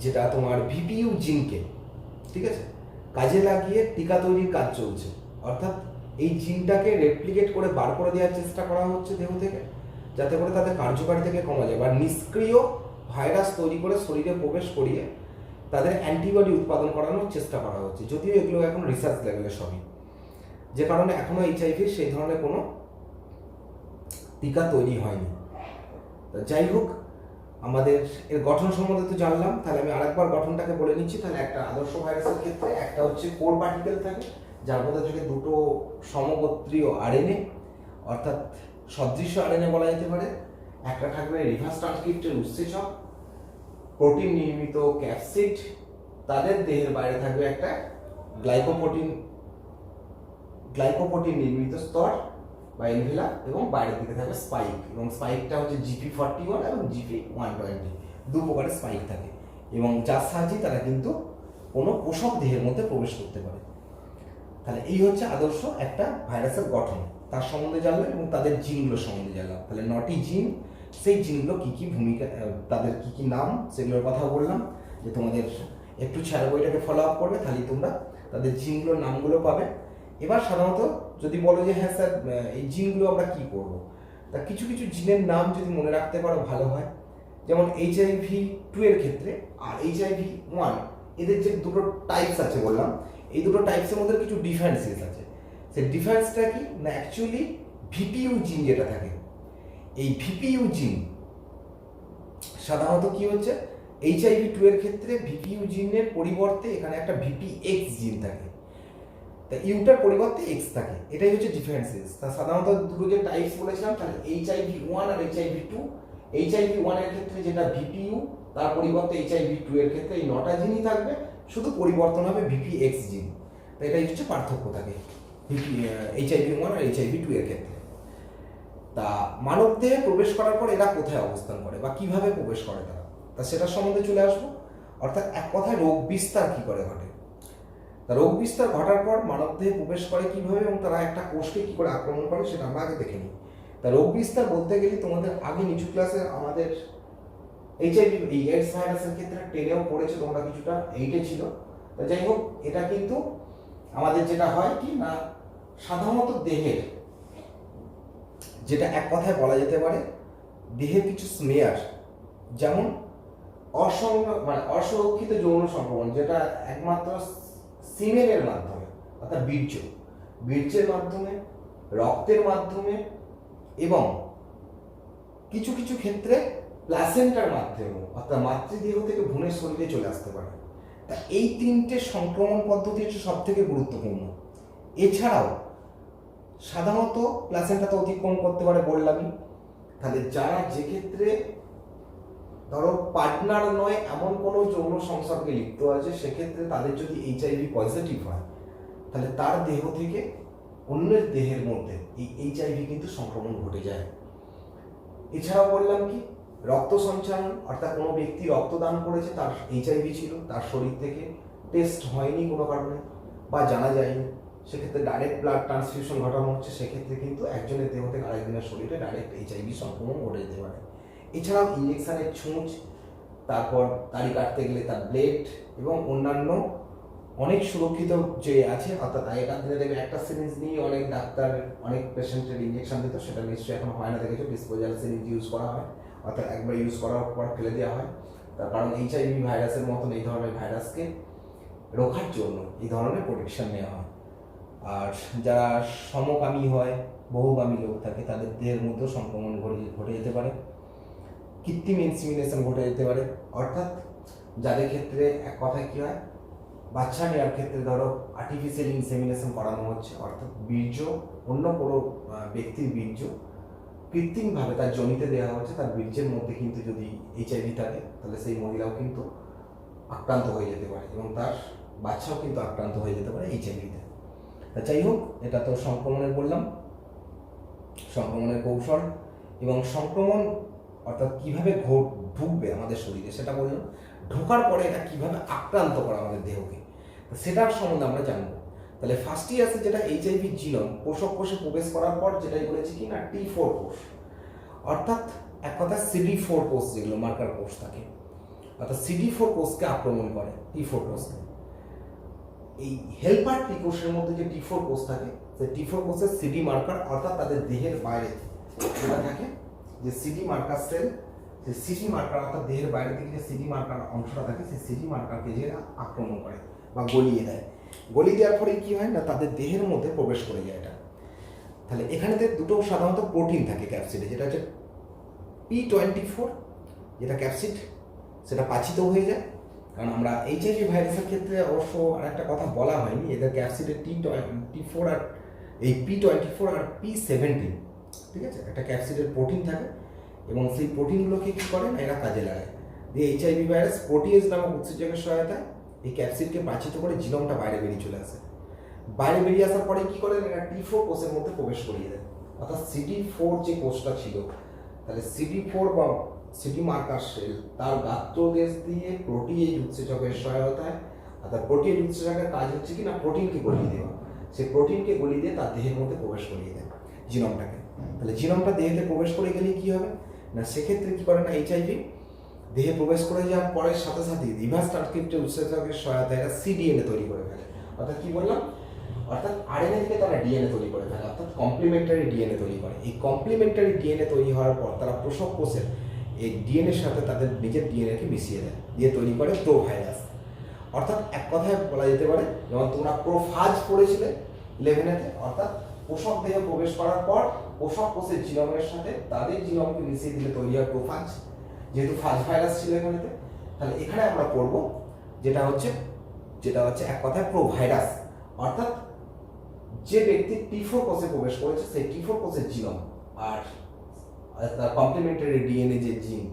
যেটা তোমার VPU জিনকে, ঠিক আছে, কাজে লাগিয়ে টিকা তৈরির কাজ চলছে। অর্থাৎ এই জিনটাকে রেপ্লিকেট করে বার করে দেওয়ার চেষ্টা করা হচ্ছে দেহ থেকে, যাতে করে তাদের কার্যকারিতাকে কমা যায় বা নিষ্ক্রিয় ভাইরাস তৈরি করে শরীরে প্রবেশ করিয়ে তাদের অ্যান্টিবডি উৎপাদন করানোর চেষ্টা করা হচ্ছে। যদিও এগুলো এখন রিসার্চ লেভেলে সবই, যে কারণে এখনো HIV সেই ধরনের কোনো টিকা তৈরি হয়নি। যাই হোক, আমাদের এর গঠন সম্বন্ধে তো জানলাম, তাহলে আমি আরেকবার গঠনটাকে বলে নিচ্ছি। তাহলে একটা আদর্শ ভাইরাসের ক্ষেত্রে একটা হচ্ছে কোর পার্টিকেল থাকে, যার মধ্যে থাকে দুটো সমগোত্রীয় আরএনএ অর্থাৎ সদৃশ্য আরএনএ বলা যেতে পারে। একটা থাকবে রিভার্স ট্রান্সক্রিপ্টের উৎসেচক, প্রোটিন নির্মিত ক্যাপসিড, তাদের দেহের বাইরে থাকবে একটা গ্লাইকোপ্রোটিন নির্মিত স্তর বা এনভেলাপ, এবং বাইরের দিকে থাকবে স্পাইক, এবং স্পাইকটা হচ্ছে GP41 এবং GP120, দু প্রকারের স্পাইক থাকে এবং যার সাহায্যে তারা কিন্তু কোনো পোষক দেহের মধ্যে প্রবেশ করতে পারে। তাহলে এই হচ্ছে আদর্শ একটা ভাইরাসের গঠন। তার সম্বন্ধে জানলাম এবং তাদের জিনগুলো সম্বন্ধে জানলাম। তাহলে 9টি জিন, সেই জিনগুলো কী কী ভূমিকা, তাদের কী কী নাম, সেগুলোর কথা বললাম। যে তোমাদের একটু ছাড়া বইটাকে ফলো আপ করবে, তাহলে তোমরা তাদের জিনগুলোর নামগুলো পাবে। এবার সাধারণত যদি বলো যে হ্যাঁ স্যার এই জিনগুলো আমরা কী করবো, তা কিছু কিছু জিনের নাম যদি মনে রাখতে পারো ভালো হয়। যেমন HIV-2 এর ক্ষেত্রে আর HIV-1, এদের যে দুটো টাইপস আছে বললাম, এই দুটো টাইপসের মধ্যে কিছু ডিফারেন্সিয়েস আছে। সেই ডিফারেন্সটা কি না, অ্যাকচুয়ালি ভিপিইউ জিন যেটা থাকে, এই ভিপিইউ জিন সাধারণত কি হচ্ছে, HIV-2 এর ক্ষেত্রে ভিপিইউ জিনের পরিবর্তে এখানে একটা VPX জিন থাকে, তা ইউটার পরিবর্তে এক্স থাকে। এটাই হচ্ছে ডিফারেন্সেস। তা সাধারণত দুটো যে টাইপস বলেছিলাম, তাহলে HIV-1 আর HIV-2। HIV-1 এর ক্ষেত্রে যেটা ভিপিইউ, তার পরিবর্তে HIV-2 এর ক্ষেত্রে এই 9টা জিনই থাকবে, শুধু পরিবর্তন হবে VPX জিন। তো এটাই হচ্ছে পার্থক্য থাকে HIV-1 আর HIV-2 এর ক্ষেত্রে। তা মানব দেহে প্রবেশ করার পর এরা কোথায় অবস্থান করে বা কিভাবে প্রবেশ করে তারা, তা সেটার সম্বন্ধে চলে আসবো। অর্থাৎ এক কথায় রোগ বিস্তার কি করে ঘটে। তা রোগ বিস্তার ঘটার পর মানব দেহে প্রবেশ করে কিভাবে এবং তারা একটা কোষকে কি করে আক্রমণ করে, সেটা আমরা আগে দেখে নিই। তা রোগ বিস্তার বলতে গেলে তোমাদের আগে নিচু ক্লাসে আমাদের HIV এই এইডস ভাইরাসের ক্ষেত্রে 10এও পড়েছে তোমরা, কিছুটা 8-এ ছিল। তা যাই হোক, এটা কিন্তু আমাদের যেটা হয় কি না, সাধারণত দেহের যেটা এক কথায় বলা যেতে পারে দেহের কিছু স্মেয়ার, যেমন অসুরক্ষিত যৌন সংক্রমণ, যেটা একমাত্র সিমেনের মাধ্যমে, অর্থাৎ বীর্যের মাধ্যমে, রক্তের মাধ্যমে এবং কিছু কিছু ক্ষেত্রে প্লাসেন্টার মাধ্যমে, অর্থাৎ মাতৃদেহ থেকে ভ্রূণের শরীরে চলে আসতে পারে। তা এই 3টে সংক্রমণ পদ্ধতি হচ্ছে সব থেকে গুরুত্বপূর্ণ। এছাড়াও সাধারণত প্লাসেন্টা তো অতিক্রম করতে পারে বললামই। তাহলে যারা যে ক্ষেত্রে ধরো পার্টনার নয় এমন কোনো যৌন সংসর্গে লিপ্ত আছে, সেক্ষেত্রে তাদের যদি HIV পজিটিভ হয়, তাহলে তার দেহ থেকে অন্যের দেহের মধ্যে এই HIV কিন্তু সংক্রমণ ঘটে যায়। এছাড়াও বললাম কি, রক্ত সঞ্চালন, অর্থাৎ কোনো ব্যক্তি রক্তদান করেছে, তার HIV ছিল, তার শরীর থেকে টেস্ট হয়নি কোনো কারণে বা জানা যায়নি, সেক্ষেত্রে ডাইরেক্ট ব্লাড ট্রান্সফিউশন ঘটানো হচ্ছে, সেক্ষেত্রে কিন্তু একজনের দেহ থেকে আরেকজনের শরীরে ডাইরেক্ট HIV সংক্রমণ ঘটে যেতে পারে। এছাড়াও ইঞ্জেকশনের ছুঁচ, তারপর দাড়ি কাটতে গেলে তার ব্লেড এবং অন্যান্য অনেক সুরক্ষিত যে আছে, অর্থাৎ আগেকার দিনে দেখবে একটা সিরিঞ্জ নিয়ে অনেক ডাক্তার অনেক পেশেন্টের ইঞ্জেকশন দিত, সেটা নিশ্চয়ই এখন হয় না, দেখেছো ডিসপোজাল সিরিঞ্জ ইউজ করা হয়, অর্থাৎ একবার ইউজ করার পর ফেলে দেওয়া হয়। তার কারণ HIV ভাইরাসের মতন এই ধরনের ভাইরাসকে রোখার জন্য এই ধরনের প্রোটেকশন নেওয়া হয়। আর যারা সমকামী হয়, বহুগামী লোক থাকে, তাদের দেহের মধ্যেও সংক্রমণ ঘটে যেতে পারে, কৃত্রিম ইনসিমিনেশন ঘটে যেতে পারে। অর্থাৎ যাদের ক্ষেত্রে এক কথায় কী হয়, বাচ্চা নেওয়ার ক্ষেত্রে ধরো আর্টিফিশিয়াল ইনসেমিনেশন করানো হচ্ছে, অর্থাৎ বীর্য, অন্য কোনো ব্যক্তির বীর্য কৃত্রিমভাবে তার জমিতে দেওয়া হচ্ছে, তার বীর্যের মধ্যে কিন্তু যদি HIV থাকে, তাহলে সেই মহিলাও কিন্তু আক্রান্ত হয়ে যেতে পারে এবং তার বাচ্চাও কিন্তু আক্রান্ত হয়ে যেতে পারে HIV-তে। তা যাই হোক, এটা তো সংক্রমণের বললাম, সংক্রমণের কৌশল এবং সংক্রমণ অর্থাৎ কীভাবে ঢুকবে আমাদের শরীরে সেটা বললাম। ঢোকার পরে এটা কীভাবে আক্রান্ত করে আমাদের দেহকে, সেটার সম্বন্ধে আমরা জানবো। তাহলে ফার্স্টই আছে যেটা HIV জিনোম, পোষক কোষে প্রবেশ করার পর যেটাই বলেছি কি না, T4 কোষ, অর্থাৎ এক কথা CD4 কোষ, যেগুলো মার্কার কোষ থাকে, অর্থাৎ CD4 কোষকে আক্রমণ করে, T4 কোষকে। এই হেল্পার টি কোষের মধ্যে যে T4 কোষ থাকে, সেই T4 কোষের CD মার্কার, অর্থাৎ তাদের দেহের বাইরে যেটা থাকে যে CD মার্কার সেল, সেই CD মার্কার অর্থাৎ দেহের বাইরে থেকে যে CD মার্কার অংশটা থাকে, সেই CD মার্কারকে যে আক্রমণ করে বা গলিয়ে দেয়। গলিয়ে দেওয়ার পরে কি হয় না, তাদের দেহের মধ্যে প্রবেশ করে যায় এটা। তাহলে এখানে দুটো সাধারণত প্রোটিন থাকে ক্যাপসিডে, যেটা হচ্ছে P24, যেটা ক্যাপসিড সেটা পাচিত হয়ে যায়। কারণ আমরা HIV ভাইরাসের ক্ষেত্রে অবশ্য আর একটা কথা বলা হয়নি, এদের ক্যাপসিডের T24 আর এই P24 আর P17, ঠিক আছে, একটা ক্যাপসিডের প্রোটিন থাকে এবং সেই প্রোটিনগুলোকে কী করে না, এরা কাজে লাগায় দিয়ে HIV ভাইরাস প্রোটিয়েজ নামক উৎসেচকের সহায়তায় এই ক্যাপসিডকে পাচিত করে জিনোমটা বাইরে বেরিয়ে চলে আসে। বাইরে বেরিয়ে আসার পরে কী করে, এরা T4 কোষের মধ্যে প্রবেশ করিয়ে দেয়, অর্থাৎ CD4 যে কোষটা ছিল, তাহলে CD4 বা CD মার্কার সেল তার গাত্রদেশ দিয়ে প্রোটিয়েজ উৎসেচকের সহায়তায়, অর্থাৎ প্রোটিয়েজ উৎসেচকের কাজ হচ্ছে কি না প্রোটিনকে গলিয়ে দেওয়া, সেই প্রোটিনকে গলিয়ে দিয়ে তার দেহের মধ্যে প্রবেশ করিয়ে দেয়। জিনোমটাকে। তাহলে জিনোমটা দেহেতে প্রবেশ করে গেলে কি হবে না, সেক্ষেত্রে কি করে না, এইচআইভি দেহে প্রবেশ করে যাওয়ার পরের সাথে সাথে রিভার্স ট্রান্সক্রিপ্টের উৎসেচকের সহায়তায় এরা সিডিএনএ তৈরি করে ফেলে। অর্থাৎ কি বললাম, অর্থাৎ আরএনএ থেকে তারা ডিএনএ তৈরি করে ফেলে, অর্থাৎ কমপ্লিমেন্টারি ডিএনএ তৈরি করে। এই কমপ্লিমেন্টারি ডিএনএ তৈরি হওয়ার পর তারা প্রসব কোষের এই ডিএনএর সাথে তাদের নিজের ডিএনএকে মিশিয়ে দেয়, দিয়ে তৈরি করে প্রোভাইরাস। অর্থাৎ এক কথায় বলা যেতে পারে, যেমন তোমরা প্রোফাজ পড়েছিলে 11-এতে, অর্থাৎ পোষক দেহে প্রবেশ করার পর পোষক কোষের জিনোমের সাথে তাদের জিনোমকে মিশিয়ে দিলে তৈরি হয় প্রোফাজ, যেহেতু ফাজ ভাইরাস ছিল এখানেতে। তাহলে এখানে আমরা পড়বো যেটা হচ্ছে এক কথায় প্রোভাইরাস, অর্থাৎ যে ব্যক্তি T4 কোষে প্রবেশ করেছে সেই T4 কোষের জিনোম আর তার কমপ্লিমেন্টারি ডিএনএ যে জিন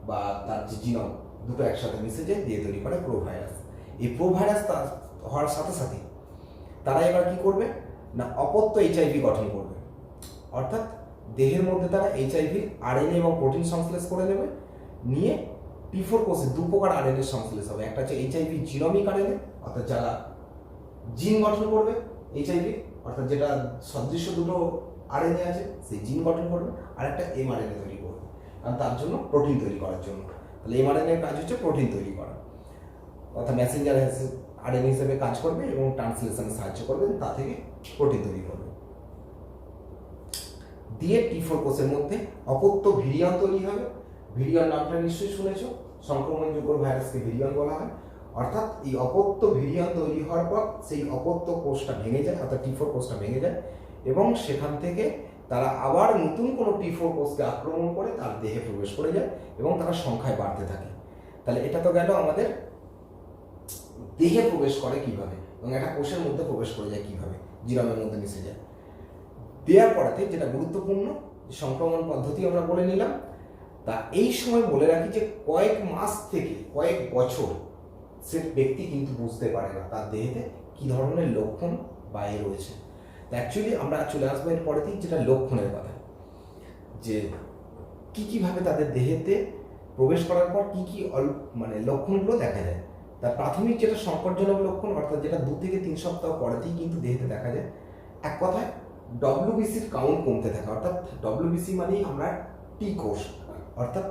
বা তার যে জিনোম দুটো একসাথে মিশে যায় দিয়ে তৈরি করে প্রোভাইরাস। এই প্রোভাইরাস হওয়ার সাথে সাথে তারা এবার কি করবে না, অপত্য এইচআইভি গঠন করবে। অর্থাৎ দেহের মধ্যে তারা এইচআইভি আরএনএ এবং প্রোটিন সংশ্লেষ করে নেবে, নিয়ে T4 কোষে দু প্রকার আরএনএ সংশ্লেষ হবে। একটা হচ্ছে এইচআইভি জিনোমিক আরএনএ, অর্থাৎ যারা জিন গঠন করবে এইচআইভি, অর্থাৎ যেটা সদৃশ্য দুটো আরএনএ আছে সেই জিন গঠন করবে, আর একটা এমআরএনএ তৈরি করবে, কারণ তার জন্য প্রোটিন তৈরি করার জন্য। তাহলে এমআরএনএর কাজ হচ্ছে প্রোটিন তৈরি করা, অর্থাৎ মেসেঞ্জার আরএনএ হিসেবে কাজ করবে এবং ট্রান্সলেশনে সাহায্য করবে, তা থেকে প্রোটিন তৈরি করবে। দিয়ে T4 কোষের মধ্যে অপত্য ভিরিয়ন তৈরি হবে। ভিরিয়ন নামটা নিশ্চয়ই শুনেছ, সংক্রমণযোগ্য ভাইরাসকে ভিরিয়ন বলা হয়। অর্থাৎ এই অপত্য ভিরিয়ন তৈরি হওয়ার পর সেই অপত্য কোষটা ভেঙে যায়, অর্থাৎ T4 কোষটা ভেঙে যায়, এবং সেখান থেকে তারা আবার নতুন কোনো T4 কোষকে আক্রমণ করে তার দেহে প্রবেশ করে যায় এবং তারা সংখ্যায় বাড়তে থাকে। তাহলে এটা তো গেল আমাদের দেহে প্রবেশ করে কিভাবে এবং একটা কোষের মধ্যে প্রবেশ করে যায় কিভাবে, জিনোমের মধ্যে মিশে যায়। দেওয়ার পরেতে যেটা গুরুত্বপূর্ণ সংক্রমণ পদ্ধতি আমরা বলে নিলাম, তা এই সময় বলে রাখি যে কয়েক মাস থেকে কয়েক বছর সে ব্যক্তি কিন্তু বুঝতে পারে না তার দেহেতে কি ধরনের লক্ষণ বাইরে রয়েছে। তা অ্যাকচুয়ালি আমরা চলে আসবো এর পরেতেই যেটা লক্ষণের কথা, যে কীভাবে তাদের দেহেতে প্রবেশ করার পর কী লক্ষণগুলো দেখা যায়। তার প্রাথমিক যেটা সংকটজনক লক্ষণ, অর্থাৎ যেটা 2 থেকে 3 সপ্তাহ পরেতেই কিন্তু দেহেতে দেখা যায়, এক কথায় ডব্লিউবিসির কাউন্ট কমতে থাকে। অর্থাৎ ডব্লিউবিসি মানেই আমরা টি কোষ, অর্থাৎ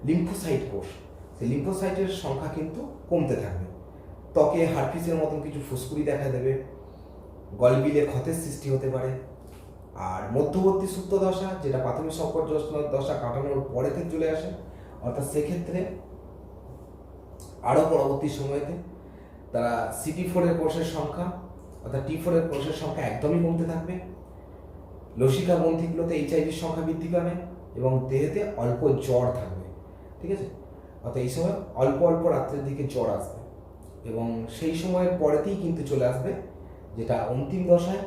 লিম্ফোসাইট কোষ, সেই লিম্ফোসাইটের সংখ্যা কিন্তু কমতে থাকবে। ত্বকে হারপিসের মতন কিছু ফুসকুড়ি দেখা দেবে, গলবিলে ক্ষতের সৃষ্টি হতে পারে। আর মধ্যবর্তী সুপ্ত দশা, যেটা প্রাথমিক সংকটজনক দশা কাটানোর পরেতে চলে আসে, অর্থাৎ সেক্ষেত্রে আরও পরবর্তী সময়তে তারা CD4 কোষের সংখ্যা, অর্থাৎ T4 কোষের সংখ্যা একদমই কমতে থাকবে। লসিকা গ্রন্থিগুলোতে এইচআইভির সংখ্যা বৃদ্ধি পাবে এবং দেহেতে অল্প জ্বর থাকবে। ঠিক আছে, অর্থাৎ এই সময় অল্প অল্প রাত্রের দিকে জ্বর আসবে এবং সেই সময়ের পরেতেই কিন্তু চলে আসবে যেটা অন্তিম দশায়,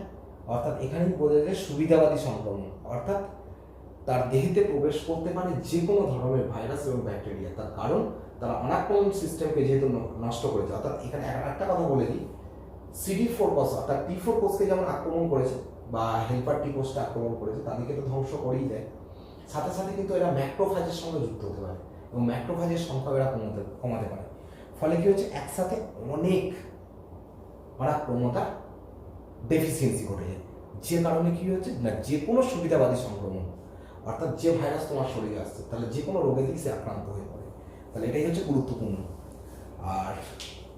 অর্থাৎ এখানেই বোঝা যায় সুবিধাবাদী সংক্রমণ। অর্থাৎ তার দেহেতে প্রবেশ করতে পারে যে কোনো ধরনের ভাইরাস এবং ব্যাকটেরিয়া, তার কারণ তারা অনাক্রমণ সিস্টেমকে যেহেতু নষ্ট করেছে। অর্থাৎ এখানে একটা কথা বলে দিই, CD4 কোষ অর্থাৎ T4 কোষকে যেমন আক্রমণ করেছে বা হেল্পার টি কোষটা আক্রমণ করেছে, তাদেরকে তো ধ্বংস করেই দেয়, সাথে সাথে কিন্তু এরা ম্যাক্রোফাজের সঙ্গে যুক্ত হতে পারে এবং ম্যাক্রোফাজের সংখ্যা এরা কমাতে পারে। ফলে কি হচ্ছে, একসাথে অনেক মারাত্মকতার ডেফিসিয়েন্সি ঘটে যায়, যে কারণে কি হচ্ছে না, যে কোনো সুবিধাবাদী সংক্রমণ, অর্থাৎ যে ভাইরাস তোমার শরীরে আসছে তাহলে যে কোনো রোগে থেকে সে আক্রান্ত হয়ে পড়ে। তাহলে এটাই হচ্ছে গুরুত্বপূর্ণ। আর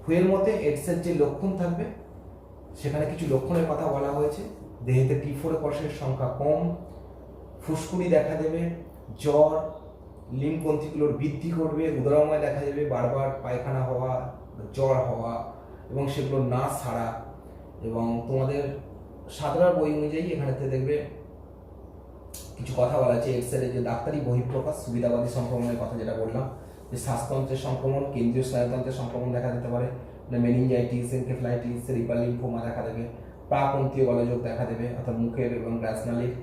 হুয়ের মতে এডসের যে লক্ষণ থাকবে, সেখানে কিছু লক্ষণের কথা বলা হয়েছে। দেহেতে T4 কোষের সংখ্যা কম, ফুসকুড়ি দেখা দেবে, জ্বর, লিম্ফগ্রন্থিগুলোর বৃদ্ধি করবে, উদরাময় দেখা যাবে, বারবার পায়খানা হওয়া, জ্বর হওয়া এবং সেগুলো না সারা। এবং তোমাদের সাধারণ বই অনুযায়ী এখানেতে দেখবে কিছু কথা বলা আছে এক্সরে, যে ডাক্তারি বহিঃপ্রকাশ সুবিধাবাদী সংক্রমণের কথা যেটা বললাম, যে শ্বাসতন্ত্রের সংক্রমণ, কেন্দ্রীয় স্নায়ুতন্ত্রের সংক্রমণ দেখা যেতে পারে, মেনিনজাইটিস, এনকেফেলাইটিস, সেরিব্রাল লিম্ফোমা দেখা দেবে, প্রাকন্তীয় গলযোগ দেখা দেবে, অর্থাৎ মুখের এবং গ্রাসনালির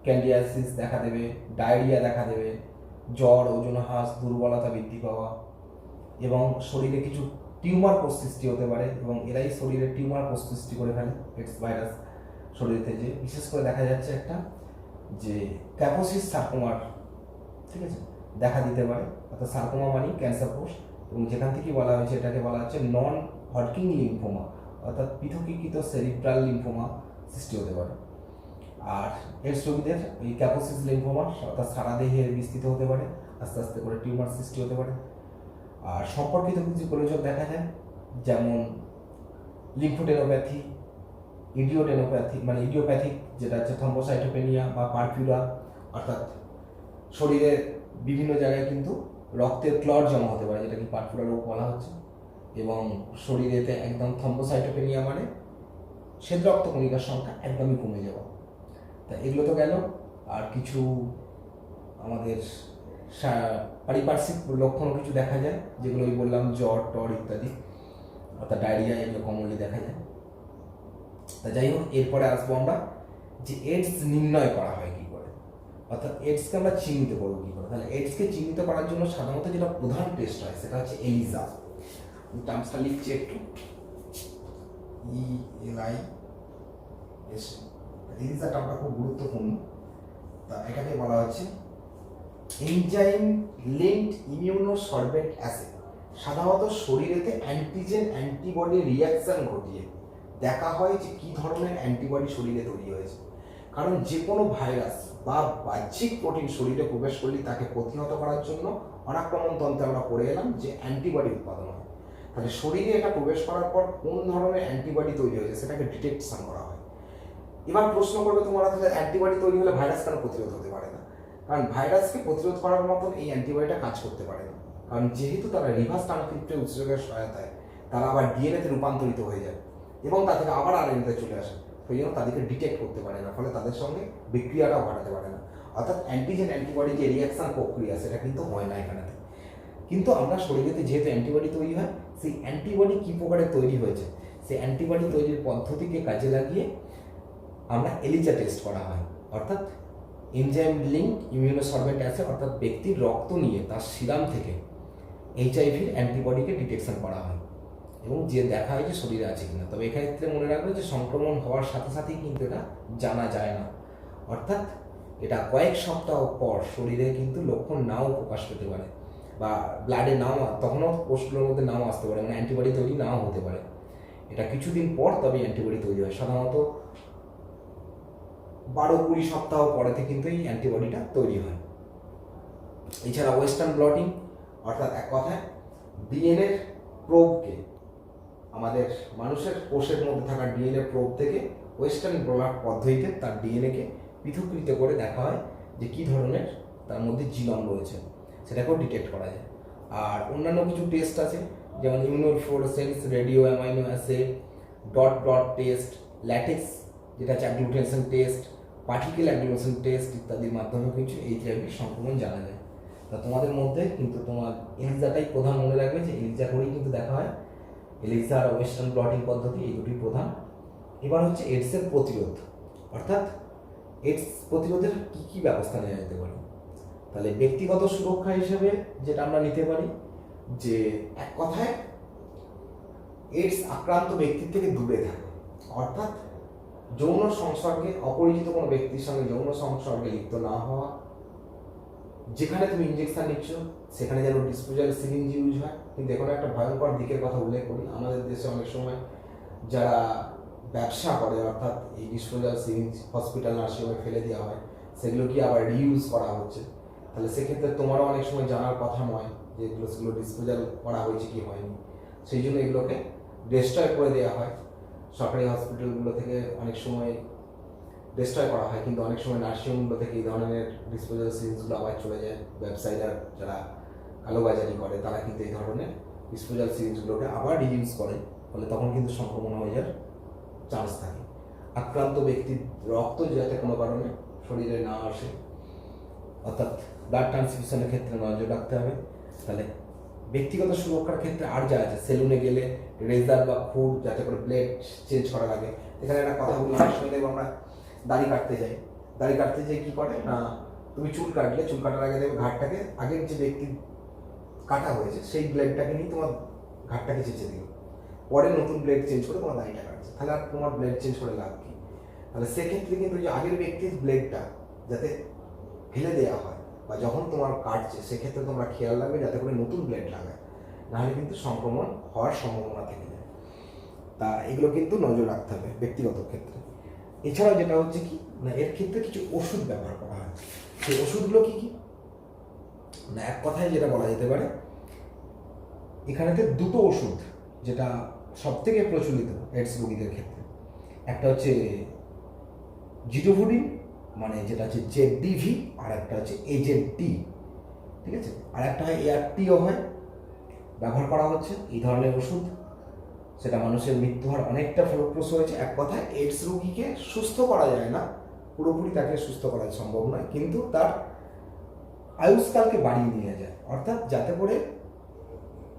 ক্যান্ডিয়াসিস দেখা দেবে, ডায়রিয়া দেখা দেবে, জ্বর, ওজন হ্রাস, দুর্বলতা বৃদ্ধি পাওয়া এবং শরীরে কিছু টিউমার কোষ সৃষ্টি হতে পারে এবং এরাই শরীরে টিউমার কোষ সৃষ্টি করে ফেলে। এক্স ভাইরাস শরীরে যে বিশেষ করে দেখা যাচ্ছে একটা যে ক্যাপোসিস সার্কোমার, ঠিক আছে, দেখা দিতে পারে। অর্থাৎ সার্কোমা মানে ক্যান্সার কোষ, এবং যেখান থেকে বলা হয়েছে এটাকে বলা হচ্ছে নন হডকিং লিম্ফোমা, অর্থাৎ পৃথকীকৃত সেরিব্রাল লিম্ফোমা সৃষ্টি হতে পারে। আর এডস রোগীদের ওই ক্যাপোসিস লিম্ফোমা অর্থাৎ সারা দেহে বিস্তৃত হতে পারে, আস্তে আস্তে করে টিউমার সৃষ্টি হতে পারে। আর সম্পর্কিত কিছু প্রয়োজন দেখা যায়, যেমন লিম্ফোডেনোপ্যাথি, ইডিওডেনোপ্যাথি মানে ইডিওপ্যাথিক যেটা হচ্ছে থ্রম্বোসাইটোপেনিয়া বা পারফিউরা, অর্থাৎ শরীরের বিভিন্ন জায়গায় কিন্তু রক্তের ক্লট জমা হতে পারে, যেটা কি পারফিউরা রোগ বলা হচ্ছে। এবং শরীরেতে একদম থ্রম্বোসাইটোপেনিয়া মানে শ্বেত রক্তকণিকার সংখ্যা একদমই কমে যাওয়া। তা এগুলো তো গেল। আর কিছু আমাদের পারিপার্শ্বিক লক্ষণও কিছু দেখা যায়, যেগুলো ওই বললাম জ্বর টর ইত্যাদি, অর্থাৎ ডায়রিয়া, এগুলো কমনলি দেখা যায়। তা যাই হোক, এরপরে আসবো আমরা যে এডস নির্ণয় করা হয় কী করে, অর্থাৎ এডসকে আমরা চিহ্নিত করবো কী করে। তাহলে এডসকে চিহ্নিত করার জন্য সাধারণত যেটা প্রধান টেস্ট হয় সেটা হচ্ছে এলিজা। টার্মসটা লিখছি একটু, ELIS। এলিজা টার্মটা খুব গুরুত্বপূর্ণ। তা এটাকে বলা হচ্ছে এনজাইম লিঙ্কড ইমিউনোসরবেন্ট অ্যাসে। সাধারণত শরীরেতে অ্যান্টিজেন অ্যান্টিবডি রিয়াকশন ঘটিয়ে দেখা হয় যে কী ধরনের অ্যান্টিবডি শরীরে তৈরি হয়েছে। কারণ যে কোনো ভাইরাস বা বাহ্যিক প্রোটিন শরীরে প্রবেশ করলে তাকে প্রতিহত করার জন্য অনাক্রমণ তন্ত্রে আমরা পড়ে এলাম যে অ্যান্টিবডি উৎপাদন হয়। তাহলে শরীরে এটা প্রবেশ করার পর কোন ধরনের অ্যান্টিবডি তৈরি হয়েছে সেটাকে ডিটেকশন করা হয়। এবার প্রশ্ন করবে তোমরা, তাহলে অ্যান্টিবডি তৈরি হলে ভাইরাস কেন প্রতিরোধ হতে পারে না? কারণ ভাইরাসকে প্রতিরোধ করার মতন এই অ্যান্টিবডিটা কাজ করতে পারে না। কারণ যেহেতু তারা রিভার্স ট্রান্সক্রিপ্টের উৎসেচকের সহায়তায় তারা আবার ডিএনএতে রূপান্তরিত হয়ে যায় এবং তা থেকে আবার আরএনএতে চলে আসে, সেই জন্য তাদেরকে ডিটেক্ট করতে পারে না, ফলে তাদের সঙ্গে বিক্রিয়াটাও ঘটাতে পারে না। অর্থাৎ অ্যান্টিজেন অ্যান্টিবডি যে রিয়াকশন প্রক্রিয়া সেটা কিন্তু হয় না এখানেতে। কিন্তু আমরা শরীরেতে যেহেতু অ্যান্টিবডি তৈরি হয়, সেই অ্যান্টিবডি কী প্রকারে তৈরি হয়েছে সেই অ্যান্টিবডি তৈরির পদ্ধতিকে কাজে লাগিয়ে আমরা এলিজা টেস্ট করা হয়, অর্থাৎ এনজাইম লিঙ্কড ইমিউনোসরবেন্ট অ্যাসে, অর্থাৎ ব্যক্তির রক্ত নিয়ে তার সিরাম থেকে এইচআইভির অ্যান্টিবডিকে ডিটেকশন করা হয় এবং যে দেখা হয় যে শরীরে আছে কিনা। তবে এক্ষেত্রে মনে রাখবে যে সংক্রমণ হওয়ার সাথে সাথেই কিন্তু এটা জানা যায় না, অর্থাৎ এটা কয়েক সপ্তাহ পর শরীরে কিন্তু লক্ষণ নাও প্রকাশ পেতে পারে বা ব্লাডে নাও, তখনও কোষগুলোর মধ্যে নাও আসতে পারে, মানে অ্যান্টিবডি তৈরি নাও হতে পারে। এটা কিছুদিন পর তবে অ্যান্টিবডি তৈরি হয়, সাধারণত 12-20 সপ্তাহ পরেতে কিন্তু এই অ্যান্টিবডিটা তৈরি হয়। এছাড়া ওয়েস্টার্ন ব্লটিং, অর্থাৎ এক কথায় ডিএনএর প্রোবকে, আমাদের মানুষের কোষের মধ্যে থাকা ডিএনএ প্রোব থেকে ওয়েস্টার্ন ব্লট পদ্ধতিতে তার ডিএনএকে পৃথকীকৃত করে দেখা হয় যে কী ধরনের তার মধ্যে জিনোম রয়েছে, সেটাকেও ডিটেক্ট করা যায়। আর অন্যান্য কিছু টেস্ট আছে, যেমন immunofluorescence, radio amino as, dot test, latex যেটা হচ্ছে অ্যাগ্লুটেশন টেস্ট, পার্টিকেল অ্যাগ্লুটেশন টেস্ট ইত্যাদির মাধ্যমে কিছু এইচআইভি সংক্রমণ জানা যায়। তা তোমাদের মধ্যে কিন্তু তোমার এলিজাটাই প্রধান মনে রাখবে যে এলিজা করেই কিন্তু দেখা হয়। এলিজা আর ওয়েস্টার্ন ব্লটিং পদ্ধতি এই দুটি প্রধান। এবার হচ্ছে এডসের প্রতিরোধ, অর্থাৎ এডস প্রতিরোধের কী কী ব্যবস্থা নেওয়া যেতে পারে। তাহলে ব্যক্তিগত সুরক্ষা হিসেবে যেটা আমরা নিতে পারি যে এক কথায় এডস আক্রান্ত ব্যক্তির থেকে দূরে থাকে, অর্থাৎ যৌন সংসর্গে, অপরিচিত কোনো ব্যক্তির সঙ্গে যৌন সংসর্গে লিপ্ত না হওয়া, যেখানে তুমি ইঞ্জেকশন নিচ্ছ সেখানে যেন ডিসপোজাল সিরিঞ্জ ইউজ হয়। কিন্তু এখন একটা ভয়ঙ্কর দিকের কথা উল্লেখ করি, আমাদের দেশে অনেক সময় যারা ব্যবসা করে, অর্থাৎ এই ডিসপোজাল সিরিঞ্জ হসপিটাল নার্সিংহোমে ফেলে দেওয়া হয়, সেগুলো কি আবার রিইউজ করা হচ্ছে। তাহলে সেক্ষেত্রে তোমারও অনেক সময় জানার কথা নয় যে সেগুলো ডিসপোজাল করা হয়েছে কি হয়নি, সেই জন্য এগুলোকে ডিস্ট্রয় করে দেওয়া হয়। সরকারি হসপিটালগুলো থেকে অনেক সময় ডিস্ট্রয় করা হয়, কিন্তু অনেক সময় নার্সিংহোমগুলো থেকে এই ধরনের ডিসপোজাল সিরিঞ্জগুলো আবার চলে যায়। ব্যবসায়ীরা যারা কালোবাজারি করে তারা কিন্তু এই ধরনের ডিসপোজাল সিরিঞ্জগুলোকে আবার রিইউজ করে, ফলে তখন কিন্তু সংক্রমণ হয়ে যাওয়ার চান্স থাকে। আক্রান্ত ব্যক্তির রক্ত যাতে কোনো কারণে শরীরে না আসে, অর্থাৎ ব্লাড ট্রান্সফিউশনের ক্ষেত্রে নজর রাখতে হবে। তাহলে ব্যক্তিগত সুরক্ষার ক্ষেত্রে আর যা আছে, সেলুনে গেলে রেজার বা খুর যাতে করে ব্লেড চেঞ্জ করা লাগে। এখানে একটা কথা বললাম, অনেক সময় দেখবো আমরা দাড়ি কাটতে যাই, দাড়ি কাটতে যাই কী করে না, তুমি চুল কাটলে চুল কাটার আগে দেখবে ঘাটটাকে, আগের যে ব্যক্তি কাটা হয়েছে সেই ব্লেডটাকে নিয়ে তোমার ঘাটটাকে চেঁচে দিল, পরে নতুন ব্লেড চেঞ্জ করে তোমার দাড়িটা কাটছে, তাহলে আর তোমার ব্লেড চেঞ্জ করে লাভ কি? তাহলে সেক্ষেত্রে কিন্তু যে আগের ব্যক্তির ব্লেডটা যাতে ফেলে দেওয়া হয় বা যখন তোমার কাটছে সেক্ষেত্রে তোমরা খেয়াল রাখবে যাতে করে নতুন ব্লেড লাগায়, নাহলে কিন্তু সংক্রমণ হওয়ার সম্ভাবনা থেকে যায়। তা এগুলো কিন্তু নজর রাখতে হবে ব্যক্তিগত ক্ষেত্রে। এছাড়াও যেটা হচ্ছে কি না, এর ক্ষেত্রে কিছু ওষুধ ব্যবহার করা হয়। সেই ওষুধগুলো কি কি না, এক কথায় যেটা বলা যেতে পারে, এখানেতে দুটো ওষুধ যেটা সব থেকে প্রচলিত এইডস রোগীদের ক্ষেত্রে, একটা হচ্ছে জিডোভুডিন, মানে যেটা হচ্ছে জেডিভি, আর একটা হচ্ছে এজেডি, ঠিক আছে, আর একটা হয় এআরটিও হয়, ব্যবহার করা হচ্ছে এই ধরনের ওষুধ। সেটা মানুষের মৃত্যু হওয়ার অনেকটা ফলপ্রসূ হয়েছে। এক কথায় এইডস রোগীকে সুস্থ করা যায় না, পুরোপুরি তাকে সুস্থ করা সম্ভব নয়, কিন্তু তার আয়ুষ্কালকে বাড়িয়ে নিয়ে যায়, অর্থাৎ যাতে করে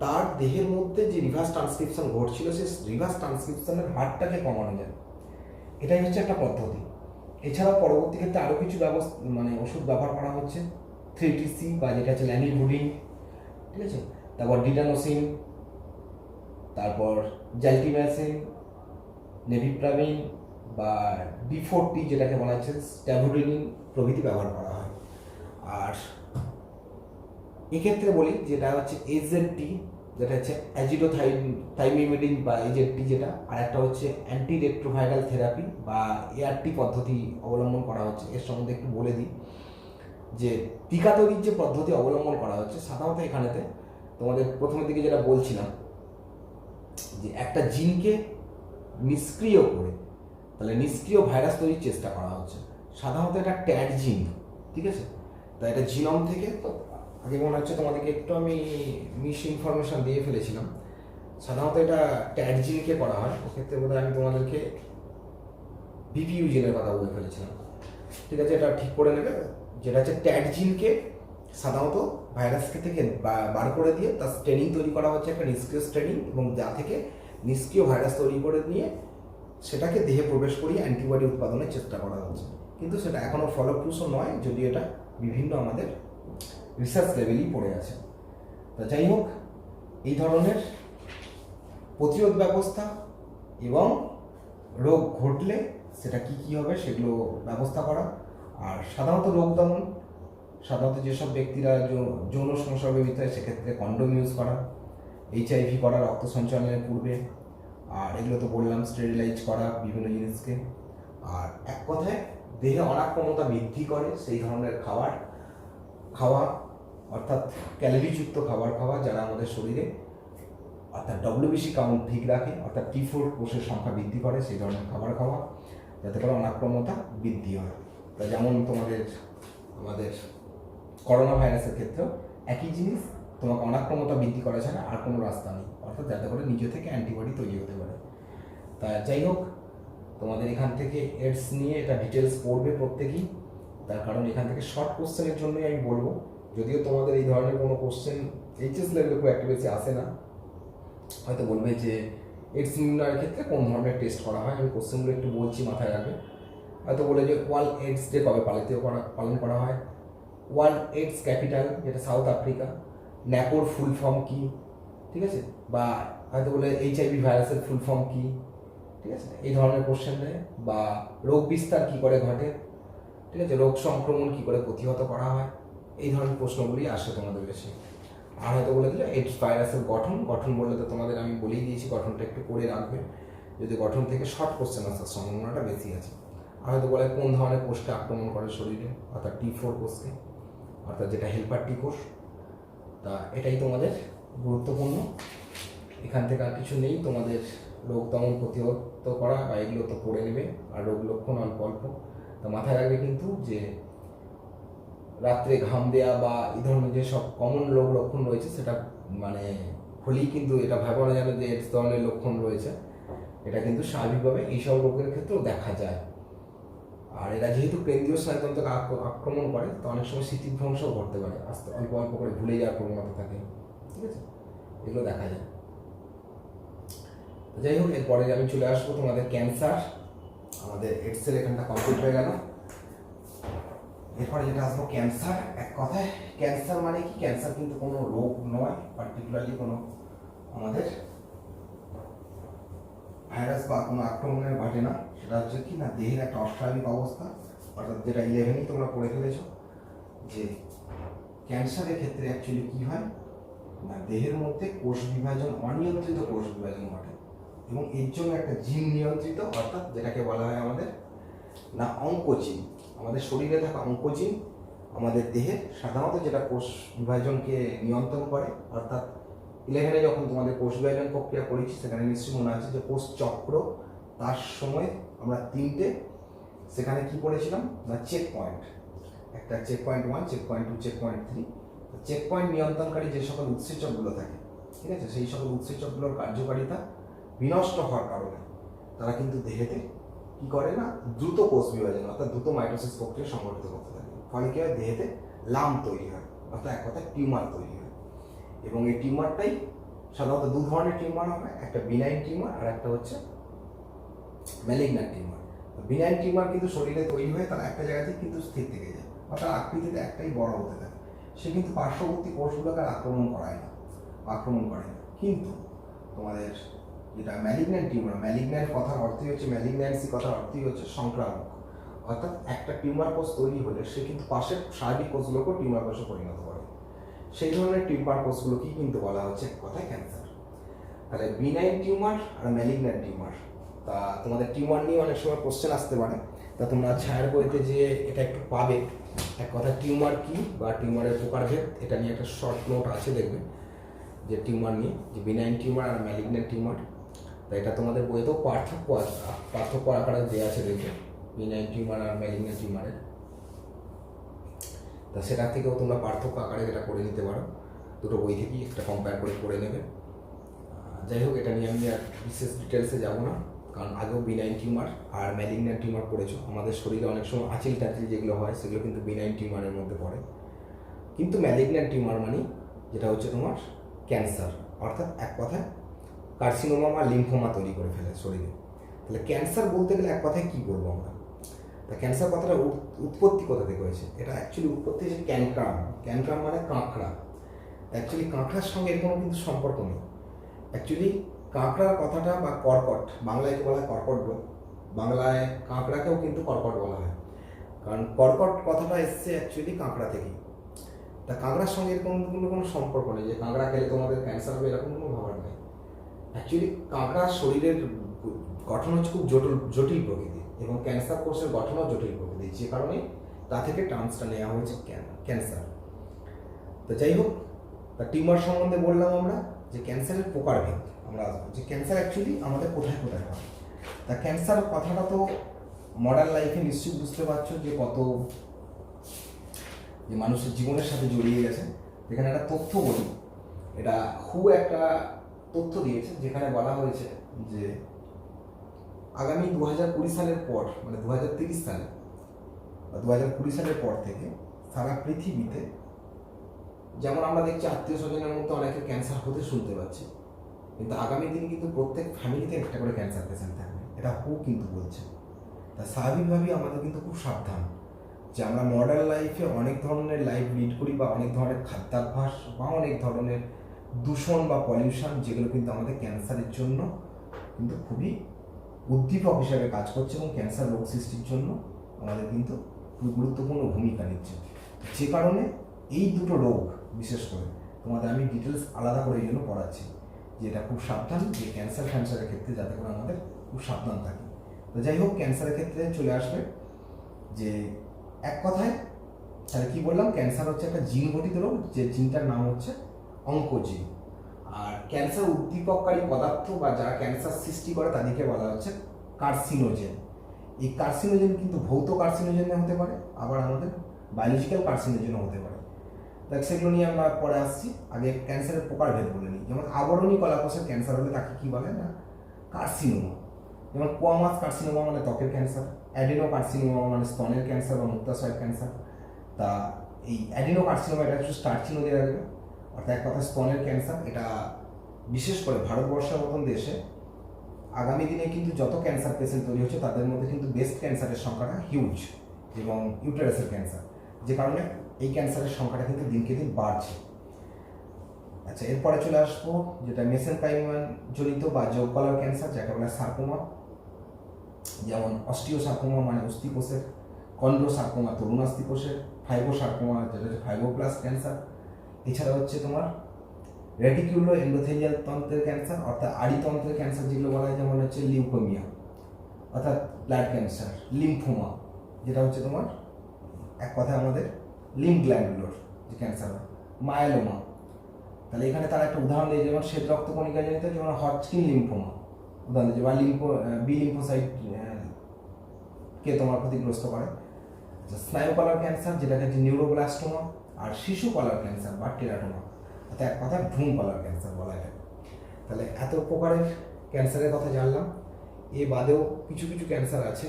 তার দেহের মধ্যে যে রিভার্স ট্রান্সক্রিপশন ঘটছিল সেই রিভার্স ট্রান্সক্রিপশনের হারটাকে কমানো যায়। এটাই হচ্ছে একটা পদ্ধতি। এছাড়াও পরবর্তী ক্ষেত্রে আরও কিছু মানে ওষুধ ব্যবহার করা হচ্ছে, 3TC বা যেটা হচ্ছে ল্যানিভুডিন, ঠিক আছে, তারপর ডিটানোসিন, তারপর জ্যালটিম্যাসিন, নেভিপ্রাভিন বা D4T যেটাকে বলা হচ্ছে স্ট্যাভুডিনিন প্রভৃতি ব্যবহার করা হয়। আর এক্ষেত্রে বলি যেটা হচ্ছে এজেডটি, যেটা হচ্ছে অ্যাজিডোথাইমিমেডিন বা এজেডটি যেটা, আর একটা হচ্ছে অ্যান্টি রেট্রোভাইরাল থেরাপি বা এআরটি পদ্ধতি অবলম্বন করা হচ্ছে। এর সম্বন্ধে একটু বলে দিই যে টিকা তৈরির যে পদ্ধতি অবলম্বন করা হচ্ছে, সাধারণত এখানেতে তোমাদের প্রথমের দিকে যেটা বলছিলাম যে একটা জিনকে নিষ্ক্রিয় করে তাহলে নিষ্ক্রিয় ভাইরাস তৈরির চেষ্টা করা হচ্ছে। সাধারণত এটা ট্যাড জিন, ঠিক আছে, তাই এটা জিনোম থেকে, তো আগে মনে হচ্ছে তোমাদেরকে একটু আমি মিস ইনফরমেশন দিয়ে ফেলেছিলাম। সাধারণত এটা ট্যাড জিনকে করা হয়, ওক্ষেত্রে বোধহয় আমি তোমাদেরকে বিপিইউ জিনের কথা বলে ফেলেছিলাম, ঠিক আছে, এটা ঠিক করে নেবে। যেটা হচ্ছে ট্যাড জিনকে সাধারণত ভাইরাসকে থেকে বার করে দিয়ে তার স্ট্রেনিং তৈরি করা হচ্ছে, একটা নিষ্ক্রিয় স্ট্রেনিং, এবং যা থেকে নিষ্ক্রিয় ভাইরাস তৈরি করে নিয়ে সেটাকে দেহে প্রবেশ করিয়ে অ্যান্টিবডি উৎপাদনের চেষ্টা করা হচ্ছে। কিন্তু সেটা এখনও ফলপ্রসূ নয়, যদি এটা বিভিন্ন আমাদের রিসার্চ লেভেলই পড়ে আছে। তা যাই হোক, এই ধরনের প্রতিরোধ ব্যবস্থা এবং রোগ ঘটলে সেটা কি কি হবে সেগুলো ব্যবস্থা করা, আর সাধারণত রোগ দমন, সাধারণত যেসব ব্যক্তিরা যৌন সংসর্গবিত হয় সেক্ষেত্রে কন্ডোম ইউজ করা, HIV করা রক্ত সঞ্চালনের পূর্বে, আর এগুলো তো বললাম স্টেরিলাইজ করা বিভিন্ন জিনিসকে। আর এক কথায় দেহে অনাক্রমতা বৃদ্ধি করে সেই ধরনের খাওয়া, অর্থাৎ ক্যালোরিযুক্ত খাবার খাওয়া, যারা আমাদের শরীরে অর্থাৎ WBC কাউন্ট ঠিক রাখে, অর্থাৎ T4 কোষের সংখ্যা বৃদ্ধি করে সেই ধরনের খাবার খাওয়া, যাতে করে অনাক্রমতা বৃদ্ধি হয়। তা যেমন আমাদের করোনা ভাইরাসের ক্ষেত্রেও একই জিনিস, তোমাকে অনাক্রমতা বৃদ্ধি করা ছাড়া আর কোনো রাস্তা নেই, অর্থাৎ যাতে করে নিজে থেকে অ্যান্টিবডি তৈরি হতে পারে। তা যাই হোক, তোমাদের এখান থেকে এইডস নিয়ে এটা ডিটেলস পড়বে প্রত্যেকেই, তার কারণ এখান থেকে শর্ট কোশ্চেনের জন্যই আমি বলবো, যদিও তোমাদের এই ধরনের কোনো কোশ্চেন HS লেভেলে খুব একটা বেশি আসে না। হয়তো বলবে যে এইডস নির্ণয়ের ক্ষেত্রে কোন ধরনের টেস্ট করা হয়, আমি কোশ্চেনগুলো একটু বলছি, মাথায় রাখবে। হয়তো বলে যে ওয়ার্ল্ড এইডস ডে কবে পালন করা হয়, ওয়ার্ল্ড এইডস ক্যাপিটাল যেটা সাউথ আফ্রিকা, ন্যাপোর ফুল ফর্ম কী, ঠিক আছে, বা হয়তো বলে HIV ভাইরাসের ফুল ফর্ম কী, ঠিক আছে, এই ধরনের কোশ্চেন দেয়। বা রোগ বিস্তার কী করে ঘটে, ঠিক আছে, রোগ সংক্রমণ কী করে প্রতিহত করা হয়, এই ধরনের প্রশ্নগুলি আসে তোমাদের বেশি। আর হয়তো বলে দিলে এইডস ভাইরাসের গঠন বললে তো তোমাদের আমি বলেই দিয়েছি, গঠনটা একটু করে রাখবে, যদি গঠন থেকে শর্ট কোশ্চেন আসার সম্ভাবনাটা বেশি আছে। আর হয়তো বলে কোন ধরনের কোষকে আক্রমণ করে শরীরে, অর্থাৎ T4 কোষকে, অর্থাৎ যেটা হেল্পার টি কোষ। তা এটাই তোমাদের গুরুত্বপূর্ণ, এখান থেকে আর কিছু নেই। তোমাদের রোগ দমন প্রতিহত করা বা এগুলো তো পড়ে নেবে, আর রোগ লক্ষণ অল্প অল্প। তা মাথায় রাখবে কিন্তু যে রাত্রে ঘাম দেওয়া বা এই ধরনের যেসব কমন রোগ লক্ষণ রয়েছে সেটা মানে হলেই কিন্তু এটা ভাবা না জানে যে এইডস ধরনের লক্ষণ রয়েছে, এটা কিন্তু স্বাভাবিকভাবে এইসব রোগের ক্ষেত্রেও দেখা যায়। আর এরা যেহেতু কেন্দ্রীয় স্নায়ুতন্ত্রকে আক্রমণ করে, তো অনেক সময় স্মৃতিভ্রংশও ঘটতে পারে, আস্তে অল্প অল্প করে ভুলে যাওয়ার প্রবণতা থাকে, ঠিক আছে, এগুলো দেখা যায়। যাই হোক, এরপরে আমি চলে আসবো তোমাদের ক্যান্সার। আমাদের এইডসের এখানটা কমপ্লিট হয়ে গেল। এরপরে যেটা আসবো ক্যান্সার। এক কথায় ক্যান্সার মানে কি, ক্যান্সার কিন্তু কোনো রোগ নয়, পার্টিকুলারলি কোনো আমাদের ভাইরাস বা কোনো আক্রমণের ঘটে না। সেটা হচ্ছে কি না, দেহের একটা অস্বাভাবিক অবস্থা, অর্থাৎ যেটা 11ই তোমরা পড়ে ফেলেছো যে ক্যান্সারের ক্ষেত্রে অ্যাকচুয়ালি কি হয় না, দেহের মধ্যে কোষ বিভাজন, অনিয়ন্ত্রিত কোষ বিভাজন ঘটে, এবং এর জন্য একটা জিন নিয়ন্ত্রিত, অর্থাৎ যেটাকে বলা হয় আমাদের না অঙ্কোজিন। আমাদের শরীরে থাকা অঙ্কোজিন আমাদের দেহে সাধারণত যেটা কোষ বিভাজনকে নিয়ন্ত্রণ করে, অর্থাৎ 11-এ যখন তোমাদের কোষ বিভাজন প্রক্রিয়া করেছি সেখানে নিশ্চয়ই মনে আছে যে কোষ চক্র, তার সময় আমরা 3টে সেখানে কি পড়েছিলাম না চেক পয়েন্ট, একটা checkpoint 1, checkpoint 2, checkpoint 3। Checkpoint নিয়ন্ত্রণকারী যে সকল উৎসেচকগুলো থাকে, ঠিক আছে, সেই সকল উৎসেচকগুলোর কার্যকারিতা বিনষ্ট হওয়ার কারণে তারা কিন্তু দেহেতে কি করে না দ্রুত কোষ বিভাজন অর্থাৎ দ্রুত মাইটোসিস প্রক্রিয়া সংঘটিত করতে থাকে। ফলে কি হয়, দেহেতে লাম তৈরি হয়, অর্থাৎ এক কথায় টিউমার তৈরি হয়। এবং এই টিউমারটাই সাধারণত 2 ধরনের টিউমার হয়, একটা বিনাইন টিউমার আর একটা হচ্ছে ম্যালিগন্যান্ট টিউমার। বিনাইন টিউমার কিন্তু শরীরে তৈরি হয়ে তারা একটা জায়গাতে কিন্তু স্থির থেকে যায়, অর্থাৎ আকৃতিতে একটাই বড় হতে থাকে, সে কিন্তু পার্শ্ববর্তী কোষগুলোকে আক্রমণ করে না। কিন্তু তোমাদের যেটা ম্যালিগন্যান্ট টিউমার, ম্যালিগন্যান্ট কথার অর্থই হচ্ছে, ম্যালিগন্যান্সি কথার অর্থই হচ্ছে সংক্রামক, অর্থাৎ একটা টিউমার কোষ তৈরি হলে সে কিন্তু পাশের স্বাভাবিক কোষগুলোকেও টিউমার কোষে পরিণত করে। সেই ধরনের টিউমার কোষগুলোকেই কিন্তু বলা হচ্ছে এক কথায় ক্যান্সার। তাহলে বিনাইন টিউমার আর ম্যালিগন্যান্ট টিউমার, তা তোমাদের টিউমার নিয়ে অনেক সময় কোশ্চেন আসতে পারে, তা তোমরা ছায়ার বইতে যে এটা একটু পাবে, এক কথা টিউমার কি বা টিউমারের প্রকারভেদ, এটা নিয়ে একটা শর্ট নোট আছে দেখবে যে টিউমার নিয়ে, যে বিনাইন টিউমার আর ম্যালিগন্যান্ট টিউমার। তা এটা তোমাদের বইতেও পার্থক্য আকারে দেওয়া আছে দেখবে, বিনাইন টিউমার আর ম্যালিগন্যান্ট টিউমারের। তা সেটা থেকেও তোমরা পার্থক্য আকারে এটা করে নিতে পারো, দুটো বই থেকেই একটা কম্পেয়ার করে পড়ে নেবে। যাই হোক, এটা নিয়ে আমি আর বিশেষ ডিটেলসে যাবো না, কারণ আগেও বিনাইন টিউমার আর ম্যালিগন্যান্ট টিউমার পড়েছো। আমাদের শরীরে অনেক সময় আঁচিল টাচিল যেগুলো হয় সেগুলো কিন্তু বিনাইন টিউমারের মধ্যে পড়ে। কিন্তু ম্যালিগন্যান্ট টিউমার মানে যেটা হচ্ছে তোমার ক্যান্সার, অর্থাৎ এক কথায় কার্সিনোমা বা লিম্ফোমা তৈরি করে ফেলে শরীরে। তাহলে ক্যান্সার বলতে গেলে এক কথায় কী বলবো আমরা? তা ক্যান্সার কথাটা উৎপত্তি কোথা থেকে হয়েছে? এটা অ্যাকচুয়ালি উৎপত্তি হয়েছে ক্যানক্রাম। ক্যানক্রাম মানে কাঁকড়া। অ্যাকচুয়ালি কাঁকড়ার সঙ্গে এর কোনো কিন্তু সম্পর্ক নেই। অ্যাকচুয়ালি কাঁকড়ার কথাটা বা কর্কট, বাংলায় বলা হয় কর্কট রোগ, বাংলায় কাঁকড়াকেও কিন্তু কর্কট বলা হয়, কারণ কর্কট কথাটা এসছে অ্যাকচুয়ালি কাঁকড়া থেকেই। তা কাঁকড়ার সঙ্গে এরকম কোনো সম্পর্ক নেই যে কাঁকড়া খেলে তোমাদের ক্যান্সার হবে, এরকম কোনো ভাবার নেই। অ্যাকচুয়ালি কাঁকড়ার শরীরের গঠন হচ্ছে খুব জটিল প্রকৃতি, এবং ক্যান্সার কোষের গঠনও জটিল প্রকৃতি, যে কারণে তা থেকে টার্মসটা নেওয়া হয়েছে ক্যান্সার। তো যাই হোক, তা টিউমার সম্বন্ধে বললাম আমরা, যে ক্যান্সারের প্রকারভেদ আমরা আসবো, যে ক্যান্সার অ্যাকচুয়ালি আমাদের কোথায় কোথায় হয়। তা ক্যান্সার কথাটা তো মডার্ন লাইফে নিশ্চয়ই বুঝতে পারছো যে কত যে মানুষের জীবনের সাথে জড়িয়ে গেছে। এখানে একটা তথ্য বলি, এটা খুব একটা তথ্য দিয়েছে, যেখানে বলা হয়েছে যে আগামী 2020 সালের পর, মানে 2030 সালে বা 2020 সালের পর থেকে সারা পৃথিবীতে, যেমন আমরা দেখছি আত্মীয় স্বজনের মধ্যে অনেকের ক্যান্সার হতে শুনতে পাচ্ছি, কিন্তু আগামী দিনে কিন্তু প্রত্যেক ফ্যামিলিতে একটা করে ক্যান্সার পেশেন্ট থাকবে, এটা কিন্তু বলছে। তা স্বাভাবিকভাবেই আমাদের কিন্তু খুব সাবধান যে আমরা মডার্ন লাইফে অনেক ধরনের লাইফ লিড করি, বা অনেক ধরনের খাদ্যাভ্যাস বা অনেক ধরনের দূষণ বা পলিউশন, যেগুলো কিন্তু আমাদের ক্যান্সারের জন্য কিন্তু খুবই উদ্দীপক হিসাবে কাজ করছে, এবং ক্যান্সার রোগ সৃষ্টির জন্য আমাদের কিন্তু খুব গুরুত্বপূর্ণ ভূমিকা নিচ্ছে। যে কারণে এই দুটো রোগ বিশেষ করে তোমাদের আমি ডিটেলস আলাদা করে এই জন্য পড়াচ্ছি, যে এটা খুব সাবধান, যে ক্যান্সারের ক্ষেত্রে যাতে করে আমাদের খুব সাবধান থাকি। তো যাই হোক, ক্যান্সারের ক্ষেত্রে চলে আসবে যে এক কথায়, তাহলে কি বললাম, ক্যান্সার হচ্ছে একটা জিন গঠিত রোগ, যে জিনটার নাম হচ্ছে অঙ্কোজিন। আর ক্যান্সার উদ্দীপককারী পদার্থ বা যারা ক্যান্সার সৃষ্টি করে তাদেরকে বলা হচ্ছে কার্সিনোজেন। এই কার্সিনোজেন কিন্তু ভৌত কার্সিনোজেন হতে পারে, আবার আমাদের বায়োলজিক্যাল কার্সিনোজেনও হতে পারে। দেখ, সেগুলো নিয়ে আমরা পরে আসছি। আগে ক্যান্সারের প্রকারভেদ বলে নিই। যেমন আবরণী কলাকোষের ক্যান্সার হলে তাকে কি বলে না কার্সিনোমা। যেমন কোয়ামাস কার্সিনোমা মানে ত্বকের ক্যান্সার, অ্যাডিনো কার্সিনোমা মানে স্তনের ক্যান্সার বা মূত্রাশয়ের ক্যান্সার। তা এই অ্যাডিনো কার্সিনোমা এটা একটু স্টার চিহ্ন দিয়ে রাখবে, অর্থাৎ এক কথা স্তনের ক্যান্সার। এটা বিশেষ করে ভারতবর্ষের মতন দেশে আগামী দিনে কিন্তু যত ক্যান্সার পেশেন্ট তৈরি হচ্ছে তাদের মধ্যে কিন্তু ব্রেস্ট ক্যান্সারের সংখ্যাটা হিউজ, এবং ইউটেরাসের ক্যান্সার, যে কারণে এই ক্যান্সারের সংখ্যাটা কিন্তু দিনকে দিন বাড়ছে। আচ্ছা, এরপরে চলে আসবো যেটা মেসেনকাইমাল জনিত বা যোগকলার ক্যান্সার, যাকে বলে সার্কোমা। যেমন অস্টিওসার্কোমা মানে অস্থিকোষের, কন্ড্রোসার্কোমা তরুণাস্থিকোষের, ফাইব্রোসার্কোমা যেটা হচ্ছে ফাইব্রোব্লাস্ট ক্যান্সার। এছাড়া হচ্ছে তোমার রেটিকুলো এন্ডোথেলিয়াল তন্ত্রের ক্যান্সার, অর্থাৎ আড়িতন্ত্রের ক্যান্সার যেগুলো বলা হয়, যেমন হচ্ছে লিউকোমিয়া, অর্থাৎ ব্লাড ক্যান্সার, লিম্ফোমা যেটা হচ্ছে তোমার এক কথায় আমাদের লিম্ফ গ্ল্যান্ডগুলোর যে ক্যান্সার হয়, মায়োলোমা। তাহলে এখানে তারা একটা উদাহরণ দিয়ে, যেমন শ্বেত রক্তকণিকা জনিত যেমন হটস্কিন লিম্ফোমা উদাহরণ দিয়েছে, বা বি লিম্ফোসাইট কে তোমার ক্ষতিগ্রস্ত করে। স্নায়ু কলার ক্যান্সার যেটাকে হচ্ছে নিউরোব্লাস্টোমা, আর শিশু কলার ক্যান্সার বা টেরাটোমা, অর্থাৎ এক কথা ভ্রূণ কলার ক্যান্সার বলা যায়। তাহলে এত প্রকারের ক্যান্সারের কথা জানলাম। এ বাদেও কিছু কিছু ক্যান্সার আছে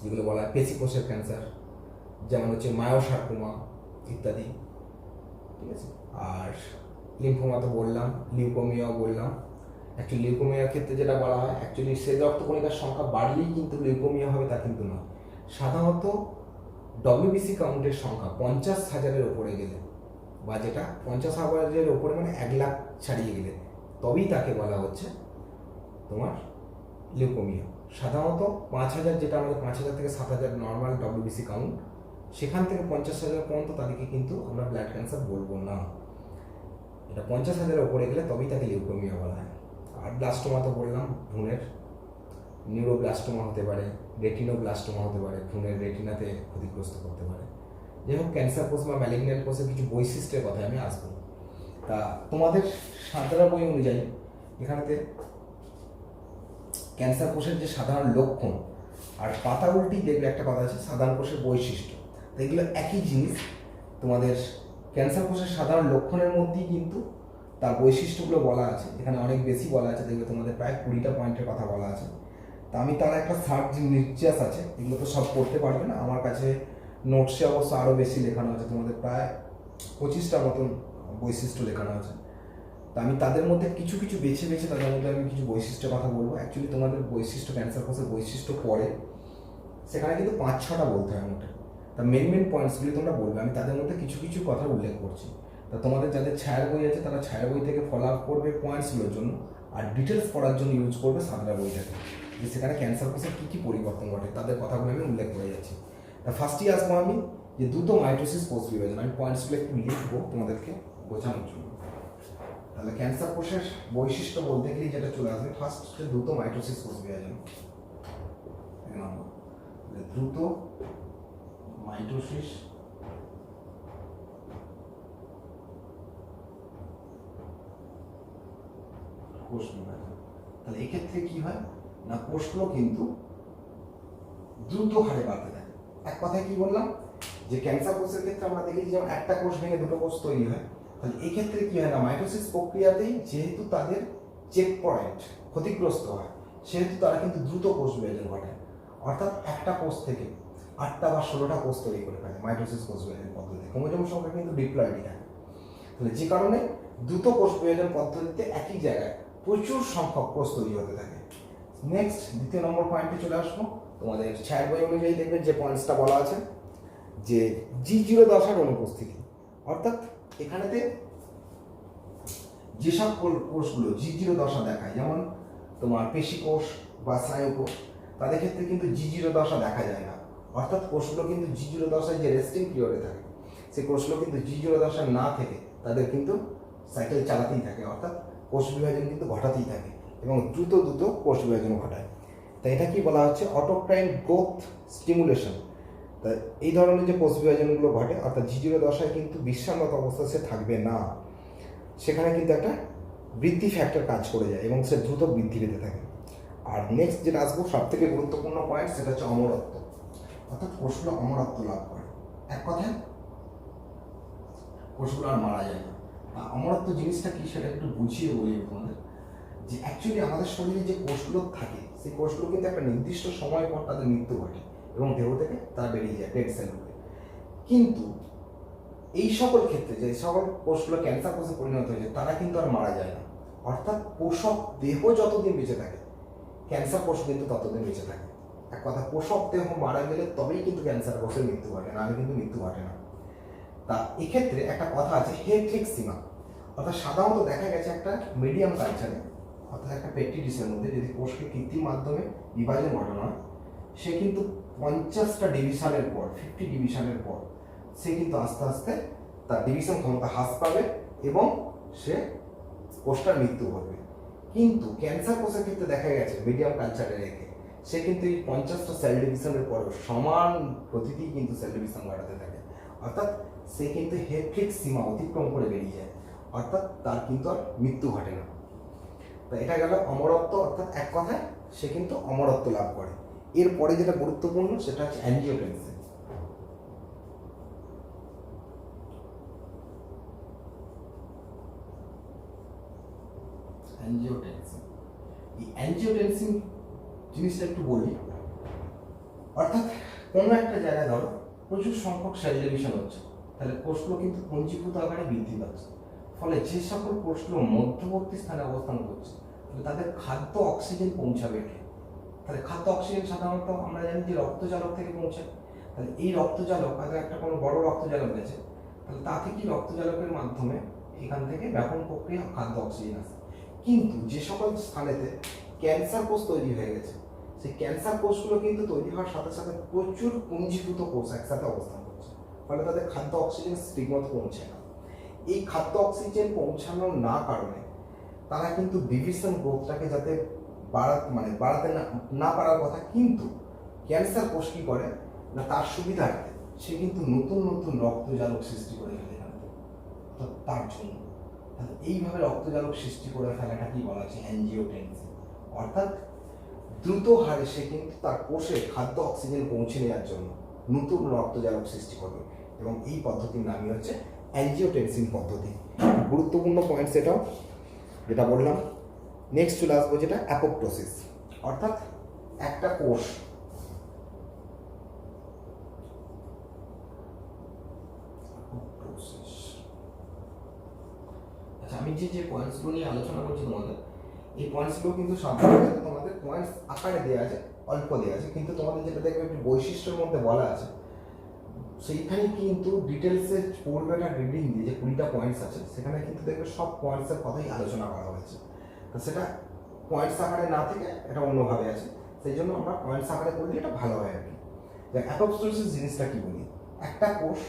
যেগুলো বলা হয় পেশিকোষের ক্যান্সার, যেমন হচ্ছে মায়োসার্কোমা ইত্যাদি, ঠিক আছে। আর লিম্ফোমা তো বললাম, লিউকোমিয়াও বললাম। অ্যাকচুয়ালি লিউকোমিয়ার ক্ষেত্রে যেটা বলা হয়, অ্যাকচুয়ালি শ্বেত রক্তকণিকার সংখ্যা বাড়লেই কিন্তু লিউকোমিয়া হবে তা কিন্তু নয়। সাধারণত ডব্লিউবিসি কাউন্টের সংখ্যা 50,000-এর ওপরে গেলে, বা যেটা 50,000-এর ওপরে মানে 1 লাখ ছাড়িয়ে গেলে, তবেই তাকে বলা হচ্ছে তোমার লিউকোমিয়া। সাধারণত 5,000, যেটা আমাদের 5,000 থেকে 7,000 নর্মাল ডব্লিউবিসি কাউন্ট, সেখান থেকে 50,000 পর্যন্ত তাদেরকে কিন্তু আমরা ব্লাড ক্যান্সার বলবো না। এটা 50,000-এর ওপরে গেলে তবেই তাকে লিউকোমিয়া বলা হয়। আর ব্লাস্টোমা তো বললাম, ভ্রূণের নিউরোব্লাস্টোমা হতে পারে, রেটিনোব্লাস্টোমা হতে পারে, ভ্রূণের রেটিনাতে ক্ষতিগ্রস্ত করতে পারে। যাই হোক, ক্যান্সার কোষ বা ম্যালিগন্যান্ট কোষের কিছু বৈশিষ্ট্যের কথায় আমি আসবো। তা তোমাদের সাঁতারা বই অনুযায়ী এখানেতে ক্যান্সার কোষের যে সাধারণ লক্ষণ আর পাতা উল্টি দেখবে একটা কথা আছে সাধারণ কোষের বৈশিষ্ট্য, তো এগুলো একই জিনিস। তোমাদের ক্যান্সার কোষের সাধারণ লক্ষণের মধ্যেই কিন্তু তার বৈশিষ্ট্যগুলো বলা আছে, এখানে অনেক বেশি বলা আছে, দেখবে তোমাদের প্রায় 20টা পয়েন্টের কথা বলা আছে। তা আমি তার একটা সার্চ নির্যাস আছে, এগুলো তো সব পড়তে পারবে না, আমার কাছে নোটসে অবশ্য আরও বেশি লেখানো আছে, তোমাদের প্রায় 25টা মতন বৈশিষ্ট্য লেখানো আছে। তা আমি তাদের মধ্যে কিছু কিছু বেছে বেছে তাদের মধ্যে আমি কিছু বৈশিষ্ট্যের কথা বলবো। অ্যাকচুয়ালি তোমাদের বৈশিষ্ট্য, ক্যান্সার কোষের বৈশিষ্ট্য পড়ে, সেখানে কিন্তু 5-6টা বলতে হয় মোটে। তা মেন পয়েন্টসগুলি তোমরা বলবে, আমি তাদের মধ্যে কিছু কিছু কথা উল্লেখ করছি। তা তোমাদের যাদের ছায়ার বই আছে তারা ছায়ার বই থেকে ফলো আপ করবে পয়েন্টসগুলোর জন্য, আর ডিটেলস পড়ার জন্য ইউজ করবে সাদরা বইটাকে, যে সেখানে ক্যান্সার কোষের কী কী পরিবর্তন ঘটে তাদের কথাগুলো আমি উল্লেখ করে যাচ্ছি। তা ফার্স্টেই আসবো আমি যে দ্রুত মাইটোসিস কোষ বিভাজন, আমি পয়েন্টসগুলো একটু লিখবো তোমাদেরকে বোঝানোর জন্য। তাহলে ক্যান্সার কোষের বৈশিষ্ট্য বলতে গেলে যেটা চলে আসবে, ফার্স্ট হচ্ছে দ্রুত মাইটোসিস কোষ বিভাজন। দ্রুত মাইটোসিস কোষ বিভাজন। তাহলে এক্ষেত্রে কি হয় না, কোষগুলো কিন্তু দ্রুত হারে বাড়তে থাকে। এক কথায় কি বললাম, যে ক্যান্সার কোষের ক্ষেত্রে আমরা দেখি যেমন একটা কোষ ভেঙে দুটো কোষ তৈরি হয়, তাহলে এই ক্ষেত্রে কি হয় না, মাইটোসিস প্রক্রিয়াতেই যেহেতু তাদের চেক পয়েন্ট ক্ষতিগ্রস্ত হয়, সেহেতু তারা কিন্তু দ্রুত কোষ বিভাজন ঘটায়, অর্থাৎ একটা কোষ থেকে 8টা বা 16টা কোষ তৈরি করে ফেলে মাইটোসিস কোষ বিভাজন পদ্ধতি। ক্রোমোজোম সংখ্যা কিন্তু ডিপ্লয়েডই থাকে। তাহলে যে কারণে দ্রুত কোষ বিভাজন পদ্ধতিতে একই জায়গায় প্রচুর সংখ্যক কোষ তৈরি হতে থাকে। নেক্সট দ্বিতীয় নম্বর পয়েন্টে চলে আসবো। তোমাদের ছায়ার বই অনুযায়ী দেখবেন যে পয়েন্টসটা বলা আছে যে G0 দশার অনুপস্থিতি, অর্থাৎ এখানেতে যেসব কোষগুলো G0 দশা দেখায়, যেমন তোমার পেশি কোষ বা স্নায়ু কোষ, তাদের ক্ষেত্রে কিন্তু G0 দশা দেখা যায় না, অর্থাৎ কোষগুলো কিন্তু G0 দশায় যে রেস্টিং পিরিয়ডে থাকে, সেই কোষগুলো কিন্তু G0 দশা না থেকে তাদের কিন্তু সাইকেল চালাতেই থাকে, অর্থাৎ কোষ বিভাজন কিন্তু ঘটাতেই থাকে এবং দ্রুত কোষ বিভাজন ঘটায়। তাই এটা কি বলা হচ্ছে, অটোক্রাইন গ্রোথ স্টিমুলেশন। তা এই ধরনের যে কোষ বিভাজনগুলো ঘটে, অর্থাৎ G0 দশায় কিন্তু বিশ্রামরত অবস্থায় সে থাকবে না, সেখানে কিন্তু একটা বৃদ্ধি ফ্যাক্টর কাজ করে যায় এবং সে দ্রুত বৃদ্ধি পেতে থাকে। আর নেক্সট যেটা আসবো সব থেকে গুরুত্বপূর্ণ পয়েন্ট, সেটা হচ্ছে অমরত্ব, অর্থাৎ কোষগুলো অমরত্ব লাভ করে। এক কথায় কোষগুলো আর মারা যায় না। অমরত্ব জিনিসটা কি সেটা একটু বুঝিয়ে বলি তোমাদের, যে অ্যাকচুয়ালি আমাদের শরীরে যে কোষগুলো থাকে, সেই কোষগুলো কিন্তু একটা নির্দিষ্ট সময় পর তাদের মৃত্যু ঘটে এবং দেহ থেকে তারা বেরিয়ে যায় ডেড সেল রূপে। কিন্তু এই সকল ক্ষেত্রে যে সকল কোষগুলো ক্যান্সার কোষে পরিণত হয়েছে, তারা কিন্তু আর মারা যায় না, অর্থাৎ পোষক দেহ যতদিন বেঁচে থাকে ক্যান্সার কোষ কিন্তু ততদিন বেঁচে থাকে। এক কথা, পোষক দেহ মারা গেলে তবেই কিন্তু ক্যান্সার কোষের মৃত্যু ঘটে, না হলে কিন্তু মৃত্যু ঘটে না। তা এক্ষেত্রে একটা কথা আছে হেট্রিক সীমা, অর্থাৎ সাধারণত দেখা গেছে একটা মিডিয়াম কালচারে, অর্থাৎ একটা পেট্রি ডিশের মধ্যে যদি কোষকে কৃত্রিম মাধ্যমে বিভাজন ঘটানো হয়, সে কিন্তু 50টা ডিভিশনের পর 50 ডিভিশনের পর সে কিন্তু আস্তে আস্তে তার ডিভিশন ক্ষমতা হ্রাস পাবে এবং সে কোষটার মৃত্যু ঘটবে। কিন্তু ক্যান্সার কোষের ক্ষেত্রে দেখা গেছে মিডিয়াম কালচারে রেখে সে কিন্তু এই 50টা সেল ডিভিশনের পরেও সমান গতিতেই কিন্তু সেল ডিভিশন ঘটাতে থাকে, অর্থাৎ সে কিন্তু হেট্রিক সীমা অতিক্রম করে বেরিয়ে যায়, অর্থাৎ তার কিন্তু আর মৃত্যু ঘটে না। তো এটা গেল অমরত্ব, অর্থাৎ এক কথায় সে কিন্তু অমরত্ব লাভ করে। এরপরে যেটা গুরুত্বপূর্ণ সেটা হচ্ছে অ্যাঞ্জিওটেনসিন। অ্যাঞ্জিওটেনসিন, এই অ্যাঞ্জিওটেনসিন জিনিসটা একটু বলি। অর্থাৎ কোনো একটা জায়গায় ধরো প্রচুর সংখ্যক সেল ডিভিশন হচ্ছে, তাহলে কোষগুলো কিন্তু পুঞ্জীভূত আকারে বৃদ্ধি পাচ্ছে, ফলে যে সকল কোষগুলো মধ্যবর্তী স্থানে অবস্থান করছে তাদের খাদ্য অক্সিজেন পৌঁছাবে কে? তাহলে খাদ্য অক্সিজেন সাধারণত আমরা জানি যে রক্তজালক থেকে পৌঁছায়। তাহলে এই রক্তজালক হয়তো একটা কোনো বড় রক্তজালক গেছে, তাহলে তা থেকে রক্তজালকের মাধ্যমে এখান থেকে ব্যাপন প্রক্রিয়া খাদ্য অক্সিজেন আসে। কিন্তু যে সকল স্থানেতে ক্যান্সার কোষ তৈরি হয়ে গেছে, সেই ক্যান্সার কোষগুলো কিন্তু তৈরি হওয়ার সাথে সাথে প্রচুর পুঞ্জীভূত কোষ একসাথে অবস্থান করছে, ফলে তাদের খাদ্য অক্সিজেন ঠিকমতো পৌঁছায় না। এই খাদ্য অক্সিজেন পৌঁছানোর না কারণে তারা কিন্তু ডিভিশন গ্রোথটাকে যাতে বাড়াতে না পারার কথা, কিন্তু ক্যান্সার কোষ কি করে না তার সুবিধার্থে সে কিন্তু নতুন নতুন রক্তজালক সৃষ্টি করে ফেলে তার জন্য। তাহলে এইভাবে রক্তজালক সৃষ্টি করে ফেলাটা কি বলা হচ্ছে অ্যাঞ্জিওটেনসিন, অর্থাৎ দ্রুত হারে সে কিন্তু তার কোষে খাদ্য অক্সিজেন পৌঁছে নেওয়ার জন্য নতুন রক্তজালক সৃষ্টি করবে, এবং এই পদ্ধতির নামই হচ্ছে অ্যাঞ্জিওটেনসিন পদ্ধতি। গুরুত্বপূর্ণ পয়েন্ট সেটাও যেটা বললাম। নেক্সট চলে আসবো যেটা অ্যাপোপ্টোসিস, অর্থাৎ একটা কোষ আচ্ছা, আমি যে পয়েন্টসগুলো নিয়ে আলোচনা করছি তোমাদের, এই পয়েন্টসগুলো কিন্তু সাধারণত তোমাদের পয়েন্টস আকারে দেওয়া আছে, অল্প দেওয়া আছে, কিন্তু তোমাদের যেটা দেখবে একটু বৈশিষ্ট্যের মধ্যে বলা আছে, সেইখানে কিন্তু ডিটেলসে পড়বে একটা রিডিং দিয়ে যে 20টা পয়েন্টস আছে, সেখানে কিন্তু দেখবে সব পয়েন্টসের কথাই আলোচনা করা হয়েছে। তো সেটা পয়েন্টস আকারে না থেকে এটা অন্যভাবে আছে, সেই জন্য আমরা পয়েন্টস আকারে করলে এটা ভালো হয় আর কি। অ্যাপোপ্টোসিস জিনিসটা কি বলি, একটা কোষ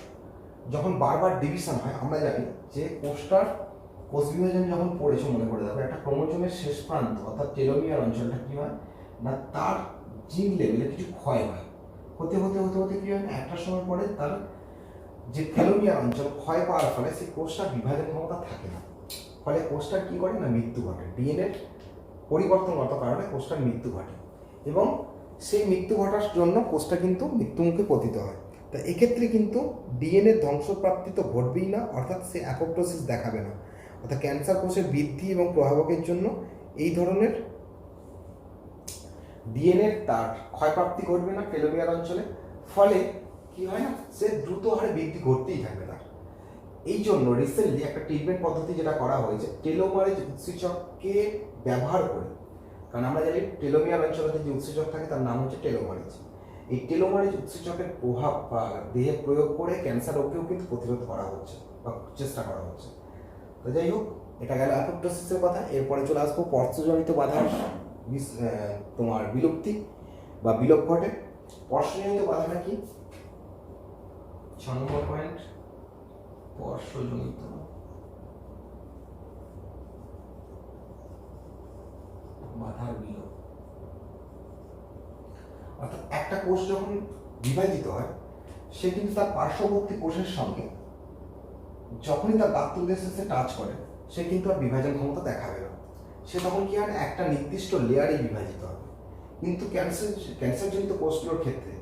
যখন বারবার ডিভিশন হয়, আমরা জানি যে কোষ বিভাজন যখন পড়েছে মনে করে দেখো, একটা ক্রোমোজোমের শেষ প্রান্ত অর্থাৎ টেলোমিয়ার অঞ্চলটা কি হয় না তার জিন লেভেলে কিছু ক্ষয় হয়, হতে হতে হতে হতে কি হয় না একটা সময় পরে তার যে টেলোমিয়ার অঞ্চল ক্ষয় পাওয়ার ফলে সেই কোষটার বিভাজন ক্ষমতা থাকে না, ফলে কোষটার কি করে না মৃত্যু ঘটে। ডিএনএর পরিবর্তনগত কারণে কোষটার মৃত্যু ঘটে, এবং সেই মৃত্যু ঘটার জন্য কোষটা কিন্তু মৃত্যুমুখে পতিত হয়। তা এক্ষেত্রে কিন্তু ডিএনএ ধ্বংসপ্রাপ্তি তো ঘটবেই না, অর্থাৎ সে অ্যাপোপ্টোসিস দেখাবে না। অর্থাৎ ক্যান্সার কোষের বৃদ্ধি এবং প্রভাবকের জন্য এই ধরনের ডিএনএ তার ক্ষয়প্রাপ্তি ঘটবে না টেলোমিয়ার অঞ্চলে, ফলে কি হয় না সে দ্রুত হারে বৃদ্ধি ঘটতেই থাকবে তার। এই জন্য রিসেন্টলি একটা ট্রিটমেন্ট পদ্ধতি যেটা করা হয়েছে টেলোমারেজ উৎসেচককে ব্যবহার করে, কারণ আমরা জানি টেলোমিয়ার অঞ্চলে যে উৎসেচক থাকে তার নাম হচ্ছে টেলোমারেজ। এই টেলোমারেজ উৎসেচকের প্রভাব বা দেহে প্রয়োগ করে ক্যান্সার রোগকেও কিন্তু প্রতিরোধ করা হচ্ছে বা চেষ্টা করা হচ্ছে। তো যাই হোক, এটা গেল অ্যাপোপ্টোসিসের কথা। এরপরে চলে আসবো পর্শজনিত বাধার তোমার বিলুপ্তি বা বিলোপ ঘটে। পর্শজনিত বাধাটা কি? 6 নম্বর পয়েন্ট, পর্শজনিত বাধার বিলোপ। অর্থাৎ একটা কোষ যখন বিভাজিত হয়, সে কিন্তু তার পার্শ্ববর্তী কোষের সঙ্গে যখনই তার গাত্রদেশে সে টাচ করে, সে কিন্তু আর বিভাজন ক্ষমতা দেখাবে না। সে তখন কি হয় একটা নির্দিষ্ট লেয়ারে বিভাজিত হবে। কিন্তু ক্যান্সারজনিত কোষগুলোর ক্ষেত্রে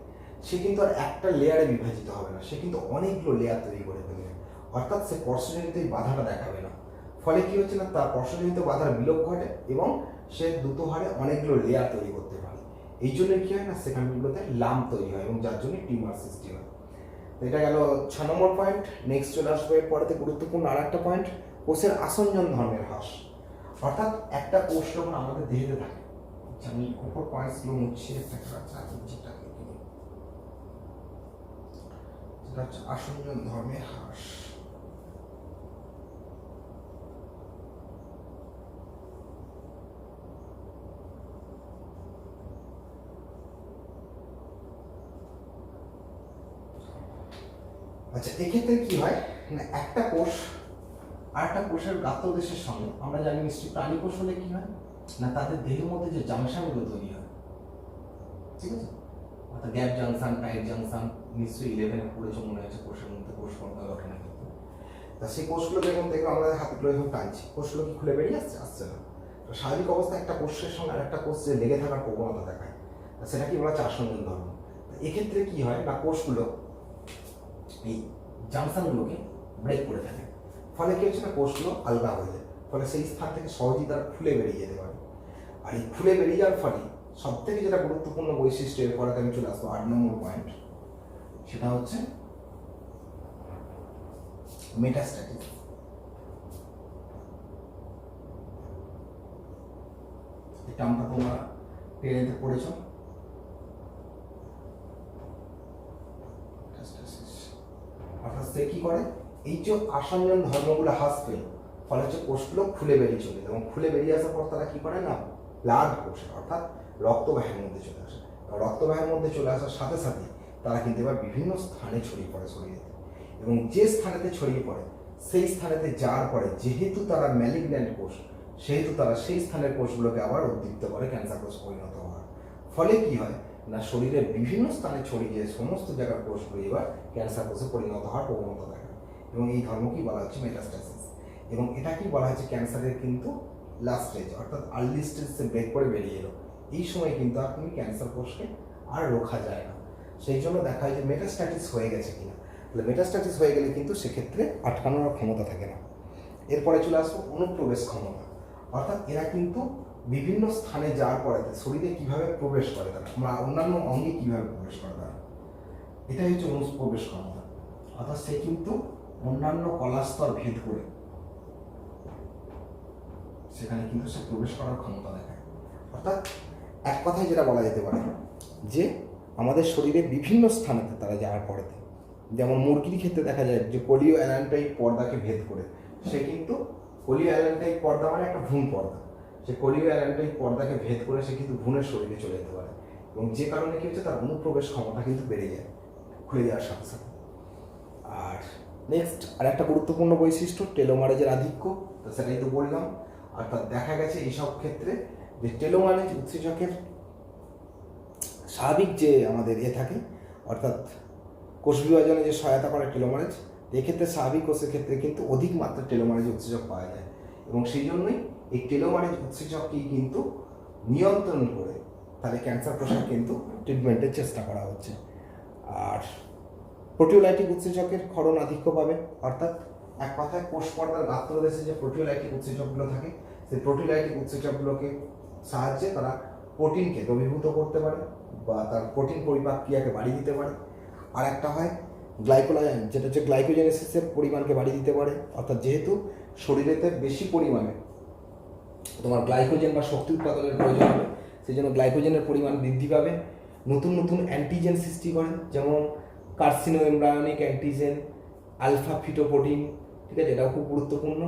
সে কিন্তু আর একটা লেয়ারে বিভাজিত হবে না, সে কিন্তু অনেকগুলো লেয়ার তৈরি করে ফেলবে, অর্থাৎ সে পর্শজনিত এই বাধাটা দেখাবে না। ফলে কি হচ্ছে না তার পর্শজনিত বাধার বিলোপ ঘটে এবং সে দ্রুত হারে অনেকগুলো লেয়ার তৈরি করতে পারে। এই জন্য কি হয় না সেখানগুলোতে লাম তৈরি হয় এবং যার জন্য টিউমার সৃষ্টি হয়। এটা গেল 6 নম্বর পয়েন্ট। নেক্সট চলে আসবে পরেতে গুরুত্বপূর্ণ আর একটা পয়েন্ট, কোষের আসঞ্জন ধর্মের হ্রাস। অর্থাৎ একটা কোষ যখন আমাদের দেহেতে থাকে, আমি উপর পয়েন্টসগুলো মুছিয়ে যেটা হচ্ছে আসঞ্জন ধর্মের হ্রাস। আচ্ছা, এক্ষেত্রে কি হয় না একটা কোষ আর একটা কোষের গাত্রদেশের সঙ্গে, আমরা জানি নিশ্চয়ই প্রাণী কোষ হলে কি হয় না তাদের দেহের মধ্যে যে জাংশনগুলো তৈরি হয়, ঠিক আছে, অর্থাৎ গ্যাপ জাংশন, টাইট জাংশন, নিশ্চয়ই 11-এ পড়েছে মনে আছে কোষের মধ্যে কোষ পর্দা গঠনের ক্ষেত্রে। তা সেই কোষগুলো যখন দেখবো আমরা হাতগুলো যখন টানছি, কোষগুলো কি খুলে বেরিয়ে আসছে? আসছে না। তো স্বাভাবিক অবস্থায় একটা কোষের সঙ্গে আরেকটা কোষ যে লেগে থাকার প্রবণতা দেখায়, সেটা কি বলা হচ্ছে আসঞ্জন ধর্ম। এক্ষেত্রে কি হয় না, কোষগুলো এই জাংশনগুলোকে ব্রেক করে থাকে, ফলে কি হচ্ছে না, কোষগুলো আলগা হয়ে যায়, ফলে সেই স্থান থেকে সহজেই তারা খুলে বেরিয়ে যেতে পারে। আর এই খুলে বেরিয়ে যাওয়ার ফলে সব থেকে যেটা গুরুত্বপূর্ণ বৈশিষ্ট্য, এরপরে আমি চলে আসবো 8 নম্বর পয়েন্ট, সেটা হচ্ছে মেটাস্ট্যাটিস। এই টার্মটা তোমরা টেনেতে পড়েছ। অর্থাৎ সে কি করে, এই যে আসঞ্জন ধর্মগুলো হ্রাস পেল, ফলে হচ্ছে কোষগুলো খুলে বেরিয়ে চলে যায়, এবং খুলে বেরিয়ে আসার পর তারা কি করে না, ব্লাড কোষে অর্থাৎ রক্তবাহের মধ্যে চলে আসে। রক্তবাহের মধ্যে চলে আসার সাথে সাথে তারা কিন্তু এবার বিভিন্ন স্থানে ছড়িয়ে পড়ে শরীরে, এবং যে স্থানেতে ছড়িয়ে পড়ে সেই স্থানেতে যাওয়ার পরে যেহেতু তারা ম্যালিগন্যান্ট কোষ, সেহেতু তারা সেই স্থানের কোষগুলোকে আবার উদ্দীপ্ত করে ক্যান্সার কোষ পরিণত হওয়ার ফলে কি হয় না, শরীরের বিভিন্ন স্থানে ছড়িয়ে সমস্ত জায়গার কোষগুলো এবার ক্যান্সার কোষে পরিণত হওয়ার প্রবণতা দেখায়, এবং এই ধর্মকেই বলা হচ্ছে মেটাস্ট্যাসিস। এবং এটাকেই বলা হচ্ছে ক্যান্সারের কিন্তু লাস্ট স্টেজ, অর্থাৎ আর্লি স্টেজে ব্রেক করে বেরিয়ে এলো, এই সময় কিন্তু আর তুমি ক্যান্সার কোষকে আর রোখা যায় না। সেই জন্য দেখা হয় যে মেটাস্ট্যাটিস হয়ে গেছে কিনা, তাহলে মেটাস্ট্যাটিস হয়ে গেলে কিন্তু সেক্ষেত্রে আটকানোর ক্ষমতা থাকে না। এরপরে চলে আসবো অনুপ্রবেশ ক্ষমতা, অর্থাৎ এরা কিন্তু বিভিন্ন স্থানে যাওয়ার পরে শরীরে কিভাবে প্রবেশ করে তারা, আমরা অন্যান্য অঙ্গে কিভাবে প্রবেশ করে তারা, এটাই হচ্ছে অনুপ্রবেশ ক্ষমতা। অর্থাৎ সে কিন্তু অন্যান্য কলাস্তর ভেদ করে সেখানে কিন্তু সে প্রবেশ করার ক্ষমতা দেখায়। অর্থাৎ এক কথায় যেটা বলা যেতে পারে যে আমাদের শরীরে বিভিন্ন স্থানেতে তারা যাওয়ার পরেতে, যেমন মুরগির ক্ষেত্রে দেখা যায় যে কোলিও অ্যালান্টাইক পর্দাকে ভেদ করে, সে কিন্তু কোলিও অ্যালান্টাইক পর্দা মানে একটা ভ্রূণ পর্দা, সে কোলিও অ্যালান্টাইক পর্দাকে ভেদ করে সে কিন্তু ভ্রূণের শরীরে চলে যেতে পারে, এবং যে কারণে কি হচ্ছে তার অনুপ্রবেশ ক্ষমতা কিন্তু বেড়ে যায় খুলে যাওয়ার সাথে সাথে। আর নেক্সট আর একটা গুরুত্বপূর্ণ বৈশিষ্ট্য টেলোমারেজের আধিক্য, তো সেটাই তো বললাম। অর্থাৎ দেখা গেছে এইসব ক্ষেত্রে যে টেলোমারেজ উৎসেচকের স্বাভাবিক যে আমাদের থাকে, অর্থাৎ কোষ বিভাজনে যে সহায়তা করে টেলোমারেজ, এক্ষেত্রে স্বাভাবিক কোষের ক্ষেত্রে কিন্তু অধিক মাত্রায় টেলোমারেজ উৎসেচক পাওয়া যায়, এবং সেই জন্যই এই টেলোমারেজ উৎসেচককেই কিন্তু নিয়ন্ত্রণ করে তাহলে ক্যান্সার কোষের কিন্তু ট্রিটমেন্টের চেষ্টা করা হচ্ছে। আর প্রোটিওলাইটিক উৎসেচকের ক্ষরণ আধিক্য পাবে, অর্থাৎ এক কথায় কোষ পর্দার গাত্রদেশে যে প্রোটিওলাইটিক উৎসেচকগুলো থাকে, সেই প্রোটিওলাইটিক উৎসেচকগুলোকে সাহায্যে তারা প্রোটিনকে দ্রবীভূত করতে পারে বা তার প্রোটিন পরিপাক ক্রিয়াকে বাড়িয়ে দিতে পারে। আর একটা হয় গ্লাইকোলাইন, যেটা হচ্ছে গ্লাইকোজেনেসিসের পরিমাণকে বাড়িয়ে দিতে পারে, অর্থাৎ যেহেতু শরীরেতে বেশি পরিমাণে তোমার গ্লাইকোজেন বা শক্তি উৎপাদনের প্রয়োজন হবে, সেই জন্য গ্লাইকোজেনের পরিমাণ বৃদ্ধি পাবে। নতুন নতুন অ্যান্টিজেন সৃষ্টি করে, যেমন কার্সিনো এমব্রায়োনিক অ্যান্টিজেন, আলফা ফিটোপ্রোটিন, ঠিক আছে, এটাও খুব গুরুত্বপূর্ণ,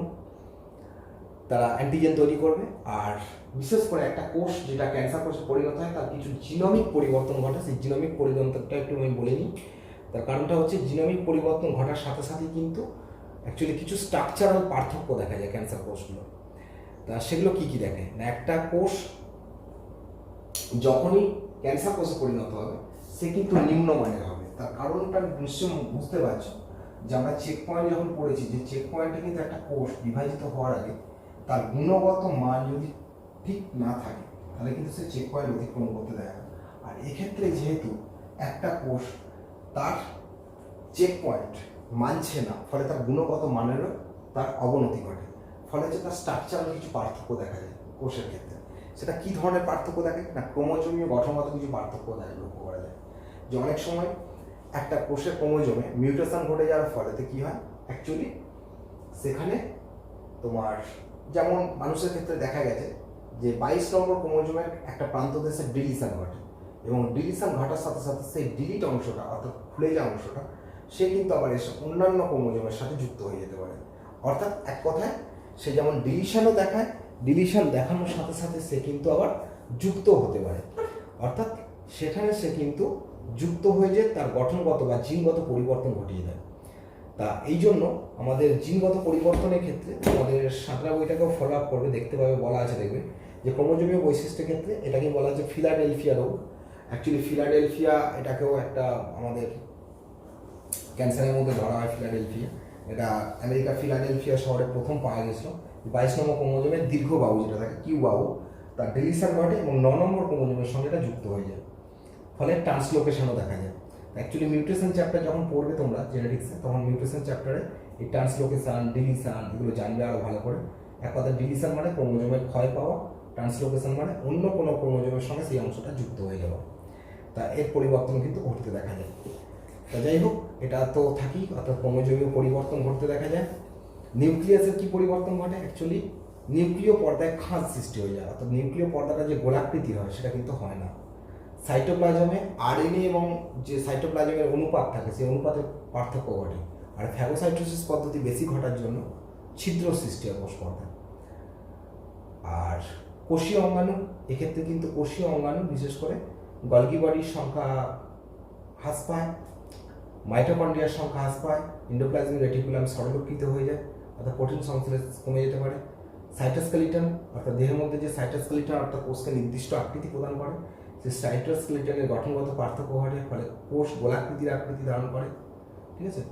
তারা অ্যান্টিজেন তৈরি করবে। আর বিশেষ করে একটা কোষ যেটা ক্যান্সার কোষে পরিণত হয় তার কিছু জিনোমিক পরিবর্তন ঘটে, সেই জিনোমিক পরিবর্তনটা একটু আমি বলে নিই। তার কারণটা হচ্ছে জিনোমিক পরিবর্তন ঘটার সাথে সাথে কিন্তু অ্যাকচুয়ালি কিছু স্ট্রাকচারাল পার্থক্য দেখা যায় ক্যান্সার কোষগুলো। তা সেগুলো কী কী দেখে না, একটা কোষ যখনই ক্যান্সার কোষে পরিণত হবে সে কিন্তু নিম্নমানের হবে। তার কারণটা নিশ্চয়ই বুঝতে পারছো যে আমরা চেক পয়েন্ট যখন পড়েছি, যে চেক পয়েন্টে কিন্তু একটা কোষ বিভাজিত হওয়ার আগে তার গুণগত মান যদি ঠিক না থাকে তাহলে কিন্তু সে চেক পয়েন্ট অতিক্রম করতে দেয় না। আর এক্ষেত্রে যেহেতু একটা কোষ তার চেক পয়েন্ট মানছে না, ফলে তার গুণগত মানেরও তার অবনতি ঘটে, ফলে হচ্ছে তার স্ট্রাকচারাল কিছু পার্থক্য দেখা যায় কোষের ক্ষেত্রে। সেটা কী ধরনের পার্থক্য দেখে না, ক্রোমোজোমীয় গঠনগত কিছু পার্থক্য লক্ষ্য করা যায়। যে অনেক সময় একটা কোষের ক্রোমোজোমে মিউটেশন ঘটে যাওয়ার ফলেতে কী হয়, অ্যাকচুয়ালি সেখানে তোমার যেমন মানুষের ক্ষেত্রে দেখা গেছে যে 22 নম্বর ক্রোমোজোমের একটা প্রান্ত দেশে ডিলিশন ঘটে, এবং ডিলিশন ঘটার সাথে সাথে সেই ডিলিট অংশটা অর্থাৎ খুলে যাওয়া অংশটা সে কিন্তু আবার এসে অন্যান্য ক্রোমোজোমের সাথে যুক্ত হয়ে যেতে পারে। অর্থাৎ এক কথায় সে যেমন ডিলিশনও দেখায়, ডিলিশন দেখানোর সাথে সাথে সে কিন্তু আবার যুক্ত হতে পারে, অর্থাৎ সেখানে সে কিন্তু যুক্ত হয়ে যে তার গঠনগত বা জিনগত পরিবর্তন ঘটিয়ে দেয়। তা এই জন্য আমাদের জিনগত পরিবর্তনের ক্ষেত্রে আমাদের সাঁতরা বইটাকেও ফলো আপ করবে, দেখতে পাবে বলা আছে, দেখবে যে ক্রোমোজোমীয় বৈশিষ্ট্যের ক্ষেত্রে এটাকে বলা হচ্ছে ফিলাডেলফিয়া রোগ। অ্যাকচুয়ালি ফিলাডেলফিয়া এটাকেও একটা আমাদের ক্যান্সারের মধ্যে ধরা হয়। ফিলাডেলফিয়া এটা আমেরিকার ফিলাডেলফিয়া শহরে প্রথম পাওয়া গেছিলো। 22 নম্বর ক্রোমোজোমের দীর্ঘ বাহু যেটা থাকে কিউ বাহু, তার ডিলিশন ঘটে এবং 9 নম্বর ক্রোমোজোমের সঙ্গে এটা যুক্ত হয়ে যায়, ফলে ট্রান্সলোকেশনও দেখা যায়। অ্যাকচুয়ালি মিউটেশন চ্যাপ্টার যখন পড়বে তোমরা জেনেটিক্সে, তখন মিউটেশন চ্যাপ্টারে এই ট্রান্সলোকেশন, ডিলিশন এগুলো জানবে আরও ভালো করে। এক কথা ডিলিশন মানে ক্রোমোজোমের ক্ষয় পাওয়া, ট্রান্সলোকেশন মানে অন্য কোনো ক্রোমোজোমের সঙ্গে সেই অংশটা যুক্ত হয়ে যাওয়া। তা এর পরিবর্তন কিন্তু ঘটতে দেখা যায়। তা যাই হোক, এটা তো থাকেই, অর্থাৎ ক্রোমোজোমীয় পরিবর্তন ঘটতে দেখা যায়। নিউক্লিয়াসের কি পরিবর্তন ঘটে? অ্যাকচুয়ালি নিউক্লিয় পর্দায় খাঁজ সৃষ্টি হয়ে যায়, অর্থাৎ নিউক্লিয় পর্দাটা যে গোলাকৃতি হয় সেটা কিন্তু হয় না। সাইটোপ্লাজমে আরএনএ এবং যে সাইটোপ্লাজমের অনুপাত থাকে সেই অনুপাতের পার্থক্য ঘটে, আর ফ্যাগোসাইটোসিস পদ্ধতি বেশি ঘটার জন্য ছিদ্র সৃষ্টি হয় কোষ পর্দায়। আর কোষীয় অঙ্গাণু, এক্ষেত্রে কিন্তু কোষীয় অঙ্গাণু বিশেষ করে গলগি বডির সংখ্যা হ্রাস পায়, মাইটোকন্ড্রিয়ার সংখ্যা হ্রাস পায়, এন্ডোপ্লাজমিক রেটিকুলাম সরলীকৃত হয়ে যায়, অর্থাৎ প্রোটিন সংশ্লেষ কমে যেতে পারে। সাইটোস্কেলিটন, অর্থাৎ দেহের মধ্যে যে সাইটোস্কেলিটন অর্থাৎ কোষকে নির্দিষ্ট আকৃতি প্রদান করে, সেই সাইটোস্কেলিটনের গঠনগত পার্থক্য ঘটে, ফলে কোষ গোলাকৃতির আকৃতি ধারণ করে। ঠিক আছে।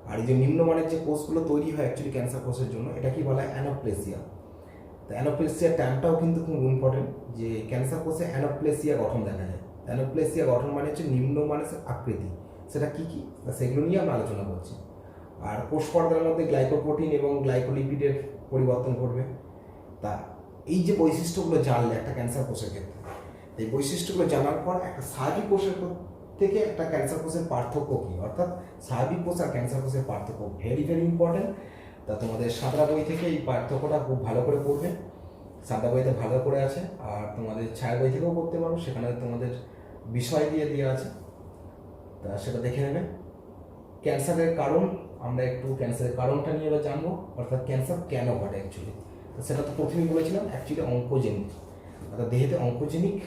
আর এই যে নিম্নমানের যে কোষগুলো তৈরি হয় অ্যাকচুয়ালি ক্যান্সার কোষের জন্য, এটা কি বলা হয়? অ্যানোপ্লেসিয়া। তো অ্যানোপ্লেসিয়ার টার্মটাও কিন্তু খুব ইম্পর্টেন্ট, যে ক্যান্সার কোষে অ্যানোপ্লেসিয়া গঠন দেখা যায়। অ্যানোপ্লেসিয়া গঠন মানে হচ্ছে নিম্নমানের আকৃতি, সেটা কি কি সেগুলো নিয়ে আমরা আলোচনা করছি। আর কোষ পর্দার মধ্যে গ্লাইকোপ্রোটিন এবং গ্লাইকোলিপিডের পরিবর্তন ঘটবে। তা এই যে বৈশিষ্ট্যগুলো জানলে একটা ক্যান্সার কোষের ক্ষেত্রে, এই বৈশিষ্ট্যগুলো জানার পর একটা স্বাভাবিক কোষের থেকে একটা ক্যান্সার কোষের পার্থক্য কী, অর্থাৎ স্বাভাবিক কোষ আর ক্যান্সার কোষের পার্থক্য ভেরি ভেরি ইম্পর্টেন্ট। তা তোমাদের সাদা বই থেকে এই পার্থক্যটা খুব ভালো করে পড়বে, সাদা বইতে ভালো করে আছে। আর তোমাদের ছায়া বই থেকেও পড়তে পারো, সেখানে তোমাদের বিষয় দিয়ে দেওয়া আছে, তা সেটা দেখে নেবে। ক্যান্সারের কারণ, আমরা একটু ক্যান্সারের কারণটা নিয়ে এবার জানবো, অর্থাৎ ক্যান্সার কেন ঘটে অ্যাকচুয়ালি। তো সেটা তো প্রথমেই বলেছিলাম, অ্যাকচুয়ালি অঙ্কোজেনিক, অর্থাৎ দেহেতে অঙ্কোজেনিক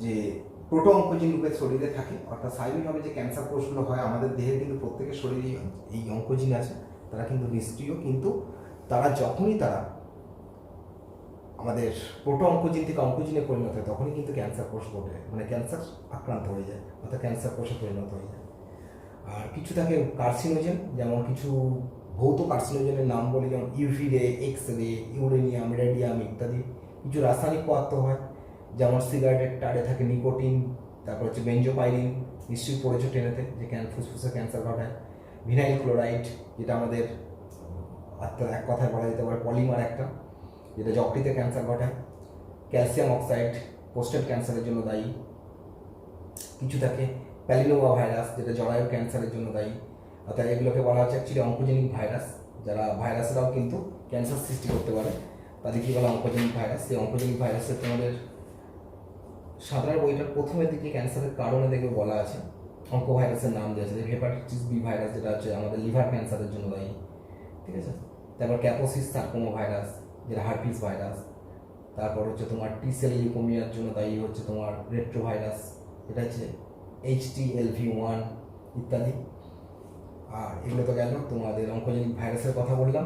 যে প্রোটো অঙ্কোজিন রূপে শরীরে থাকে, অর্থাৎ স্বাভাবিকভাবে যে ক্যান্সার কোষগুলো হয় আমাদের দেহের কিন্তু প্রত্যেকের শরীরে এই অঙ্কোজিন আছে, তারা কিন্তু নিষ্ক্রিয়, কিন্তু তারা যখনই তারা আমাদের প্রোটো অঙ্কোজিন থেকে অঙ্কোজিনে পরিণত হয় তখনই কিন্তু ক্যান্সার কোষ ঘটে, মানে ক্যান্সার আক্রান্ত হয়ে যায়, অর্থাৎ ক্যান্সার কোষে পরিণত হয়ে যায়। আর কিছু থাকে কার্সিনোজেন, যেমন কিছু ভৌত কার্সিনোজেনের নাম বলি, যেমন ইউভি রে, এক্স রে, ইউরেনিয়াম, রেডিয়াম ইত্যাদি। কিছু রাসায়নিক পদার্থ হয়, যেমন সিগারেটের টারে থাকে নিকোটিন, তারপর হচ্ছে বেঞ্জোপাইরিন, নিশ্চয়ই পড়েছো ট্রেনেতে, যে ফুসফুসে ক্যান্সার ঘটায়। ভিনাইল ক্লোরাইড, যেটা আমাদের এক কথায় বলা যেতে পারে পলিমার একটা, যেটা যকৃতে ক্যান্সার ঘটায়। ক্যালসিয়াম অক্সাইড প্রোস্টেট ক্যান্সারের জন্য দায়ী। কিছু থাকে প্যালিনোভা ভাইরাস, যেটা জরায়ুর ক্যান্সারের জন্য দায়ী, অর্থাৎ এগুলোকে বলা হচ্ছে অ্যাকচুয়ালি অঙ্কোজেনিক ভাইরাস। যারা ভাইরাসরাও কিন্তু ক্যান্সার সৃষ্টি করতে পারে, তাদের কি বলা অঙ্কোজেনিক ভাইরাস। সেই অঙ্কোজেনিক ভাইরাসের তোমাদের সাধারণ বইটার প্রথমের দিকে ক্যান্সারের কারণে দেখবে বলা আছে, অঙ্ক ভাইরাসের নাম দিয়েছে, হেপাটাইটিস বি ভাইরাস, যেটা হচ্ছে আমাদের লিভার ক্যান্সারের জন্য দায়ী। ঠিক আছে। তারপর ক্যাপোসিস সার্কোমা ভাইরাস, যেটা হার্পিস ভাইরাস। তারপর হচ্ছে তোমার টি সেল লিউকোমিয়ার জন্য দায়ী হচ্ছে তোমার রেট্রো ভাইরাস, এটা হচ্ছে HTLV1 ইত্যাদি। আর এগুলো তো গেল তোমাদের অঙ্কোজেনিক ভাইরাসের কথা বললাম।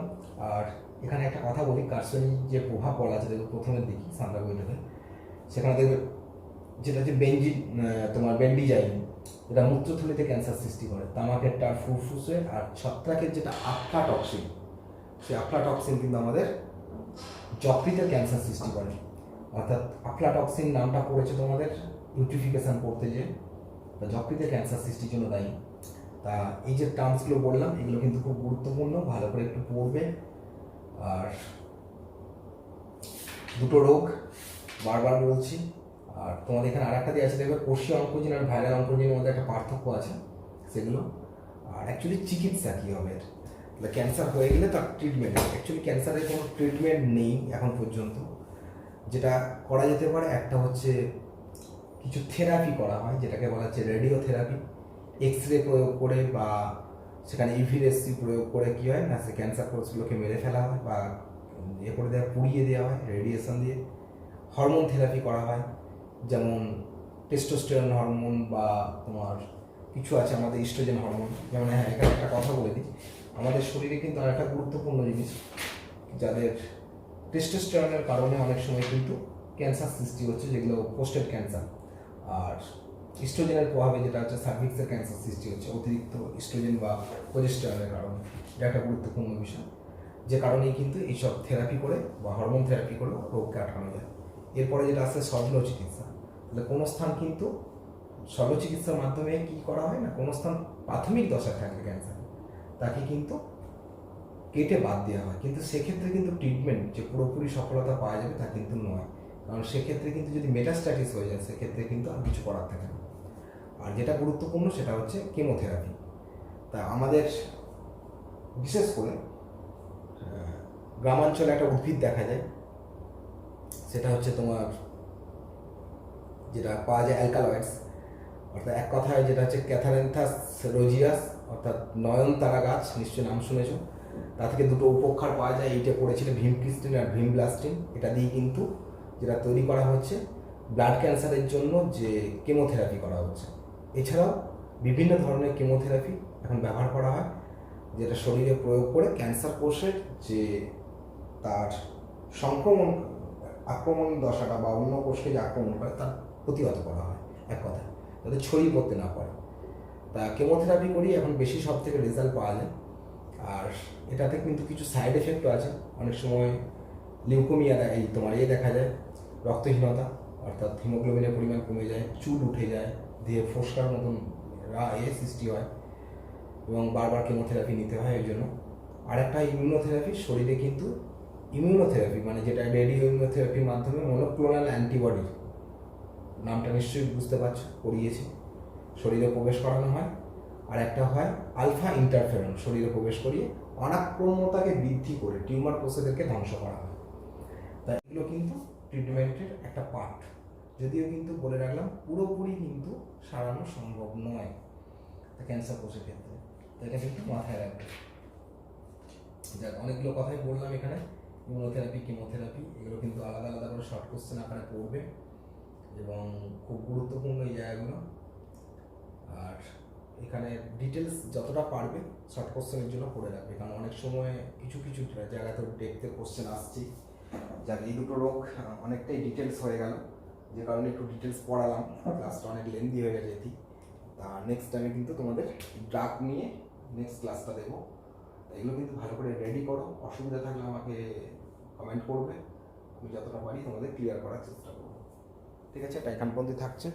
আর এখানে একটা কথা বলি, কার্সিনোজেনিক যে প্রভাব বলা আছে দেখবে প্রথমের দিকে সান্দা বইটাতে, সেখানে দেখবে যেটা হচ্ছে তোমার বেন্ডিজাইন, এটা মূত্রথলিতে ক্যান্সার সৃষ্টি করে। তামাকের টার ফুসফুসের, আর ছত্রাকের যেটা আফলাটক্সিন, সেই আফলাটক্সিন কিন্তু আমাদের যকৃতের ক্যান্সার সৃষ্টি করে। অর্থাৎ আফলাটক্সিন নামটা পড়েছে তোমাদের ইউট্রিফিকেশন করতে, যে যকৃতের ক্যান্সার সৃষ্টির জন্য দায়ী। তা এই যে টার্মসগুলো বললাম এগুলো কিন্তু খুব গুরুত্বপূর্ণ, ভালো করে একটু পড়বে। আর দুটো রোগ বারবার বলছি, আর তোমাদের এখানে আর একটা দিয়ে আছে দেখবে, কোষীয় অঙ্কোজিন আর ভাইরাল অঙ্কোজিনের মধ্যে একটা পার্থক্য আছে সেগুলো। আর অ্যাকচুয়ালি চিকিৎসা কী হবে, তাহলে ক্যান্সার হয়ে গেলে তার ট্রিটমেন্ট, অ্যাকচুয়ালি ক্যান্সারের কোনো ট্রিটমেন্ট নেই এখন পর্যন্ত। যেটা করা যেতে পারে একটা হচ্ছে কিছু থেরাপি করা হয়, যেটাকে বলা হচ্ছে রেডিওথেরাপি। এক্স রে প্রয়োগ করে বা সেখানে ইভিরেসি প্রয়োগ করে কী হয় না, সে ক্যান্সার কোষগুলোকে মেরে ফেলা হয় বা ইয়ে করে দেওয়া, পুড়িয়ে দেওয়া হয় রেডিয়েশন দিয়ে। হরমোন থেরাপি করা হয়, যেমন টেস্টোস্টেরন হরমোন বা তোমার কিছু আছে আমাদের ইস্ট্রোজেন হরমোন। যেমন হ্যাঁ, এখানে একটা কথা বলে দিই, আমাদের শরীরে কিন্তু আর একটা গুরুত্বপূর্ণ জিনিস, যাদের টেস্টোস্টেরনের কারণে অনেক সময় কিন্তু ক্যান্সার সৃষ্টি হচ্ছে, যেগুলো পোস্টেড ক্যান্সার। আর ইস্ট্রোজেনের প্রভাবে যেটা হচ্ছে সার্ভিক্সের ক্যান্সার সৃষ্টি হচ্ছে অতিরিক্ত ইস্ট্রোজেন বা প্রোজেস্টেরনের কারণে। এটা একটা গুরুত্বপূর্ণ বিষয়, যে কারণেই কিন্তু এইসব থেরাপি করে বা হরমোন থেরাপি করে রোগকে আটকানো যায়। এরপরে যেটা আছে শল্য চিকিৎসা। তাহলে কোনো স্থান কিন্তু শল্য চিকিৎসার মাধ্যমে কি করা হয় না, কোনো স্থান প্রাথমিক দশায় থাকলে ক্যান্সার তাকে কিন্তু কেটে বাদ দেওয়া হয়, কিন্তু সেক্ষেত্রে কিন্তু ট্রিটমেন্ট যে পুরোপুরি সফলতা পাওয়া যাবে তা কিন্তু নয়। কারণ সেক্ষেত্রে কিন্তু যদি মেটাস্ট্যাটিস হয়ে যায় সেক্ষেত্রে কিন্তু আর কিছু করার থাকে না। আর যেটা গুরুত্বপূর্ণ সেটা হচ্ছে কেমোথেরাপি। তা আমাদের বিশেষ করে গ্রামাঞ্চলে একটা উদ্ভিদ দেখা যায়, সেটা হচ্ছে তোমার যেটা পাওয়া যায় অ্যালকালয়েডস, অর্থাৎ এক কথায় যেটা হচ্ছে ক্যাথারেন্থাস রোজিয়াস, অর্থাৎ নয়নতারা গাছ, নিশ্চয়ই নাম শুনেছ। তা থেকে দুটো উপক্ষার পাওয়া যায়, এইটা পড়েছিল ভিমক্রিস্টিন আর ভিমব্লাস্টিন। এটা দিয়ে কিন্তু যেটা তৈরি করা হচ্ছে ব্লাড ক্যান্সারের জন্য যে কেমোথেরাপি করা হচ্ছে। এছাড়াও বিভিন্ন ধরনের কেমোথেরাপি এখন ব্যবহার করা হয়, যেটা শরীরে প্রয়োগ করে ক্যান্সার কোষের যে তার আক্রমণ দশাটা বা অন্য কোষকে যে আক্রমণ করে তার প্রতিহত করা হয়, এক কথায় যাতে ছড়িয়ে পড়তে না পারে। তা কেমোথেরাপি করি এখন বেশি সব থেকে রেজাল্ট পাওয়া যায়। আর এটাতে কিন্তু কিছু সাইড এফেক্টও আছে। অনেক সময় লিউকোমিয়া দেখা যায়, রক্তহীনতা, অর্থাৎ হিমোগ্লোবিনের পরিমাণ কমে যায়, চুল উঠে যায়, দেহে ফোসকার মতন সৃষ্টি হয় এবং বারবার কেমোথেরাপি নিতে হয় এই জন্য। আর একটা ইমিউনোথেরাপি, শরীরে কিন্তু ইমিউনোথেরাপি মানে যেটা রেডিও ইমিউনোথেরাপির মাধ্যমে মনোক্লোনাল অ্যান্টিবডি, নামটা নিশ্চয়ই বুঝতে পারছো, করিয়েছি, শরীরে প্রবেশ করানো হয়। আর একটা হয় আলফা ইন্টারফেরন, শরীরে প্রবেশ করিয়ে অনাক্রম্যতাকে বৃদ্ধি করে টিউমার কোষেদেরকে ধ্বংস করা হয়। তাই এগুলো কিন্তু ট্রিটমেন্টের একটা পার্ট, যদিও কিন্তু বলে রাখলাম পুরোপুরি কিন্তু সারানো সম্ভব নয় ক্যান্সার কোষের ক্ষেত্রে। তো এটা কিন্তু মাথায় রাখবে। যাক, অনেকগুলো কথাই বললাম এখানে। ইমিউনোথেরাপি, কেমোথেরাপি, এগুলো কিন্তু আলাদা আলাদা করে শর্ট কোশ্চেন আকারে পড়বে এবং খুব গুরুত্বপূর্ণ এই জায়গাগুলো। আর এখানে ডিটেলস যতটা পারবে শর্ট কোশ্চেনের জন্য পড়ে রাখবে, কারণ অনেক সময় কিছু কিছু জায়গাতে ডেপথে কোশ্চেন আসছে। যাক, এই দুটো রোগ অনেকটাই ডিটেলস হয়ে গেল, যে কারণে একটু ডিটেলস পড়ালাম, ক্লাসটা অনেক লেন্দি হয়ে গেছে এটি। তা নেক্সট টাইমে কিন্তু তোমাদের ড্রাগ নিয়ে নেক্সট ক্লাসটা দেবো। এগুলো কিন্তু ভালো করে রেডি করো, অসুবিধা থাকলে আমাকে কমেন্ট করবে, আমি যতটা পারি তোমাদের ক্লিয়ার করার চেষ্টা করবো। ঠিক আছে, এটা এখান পর্যন্ত থাকছে।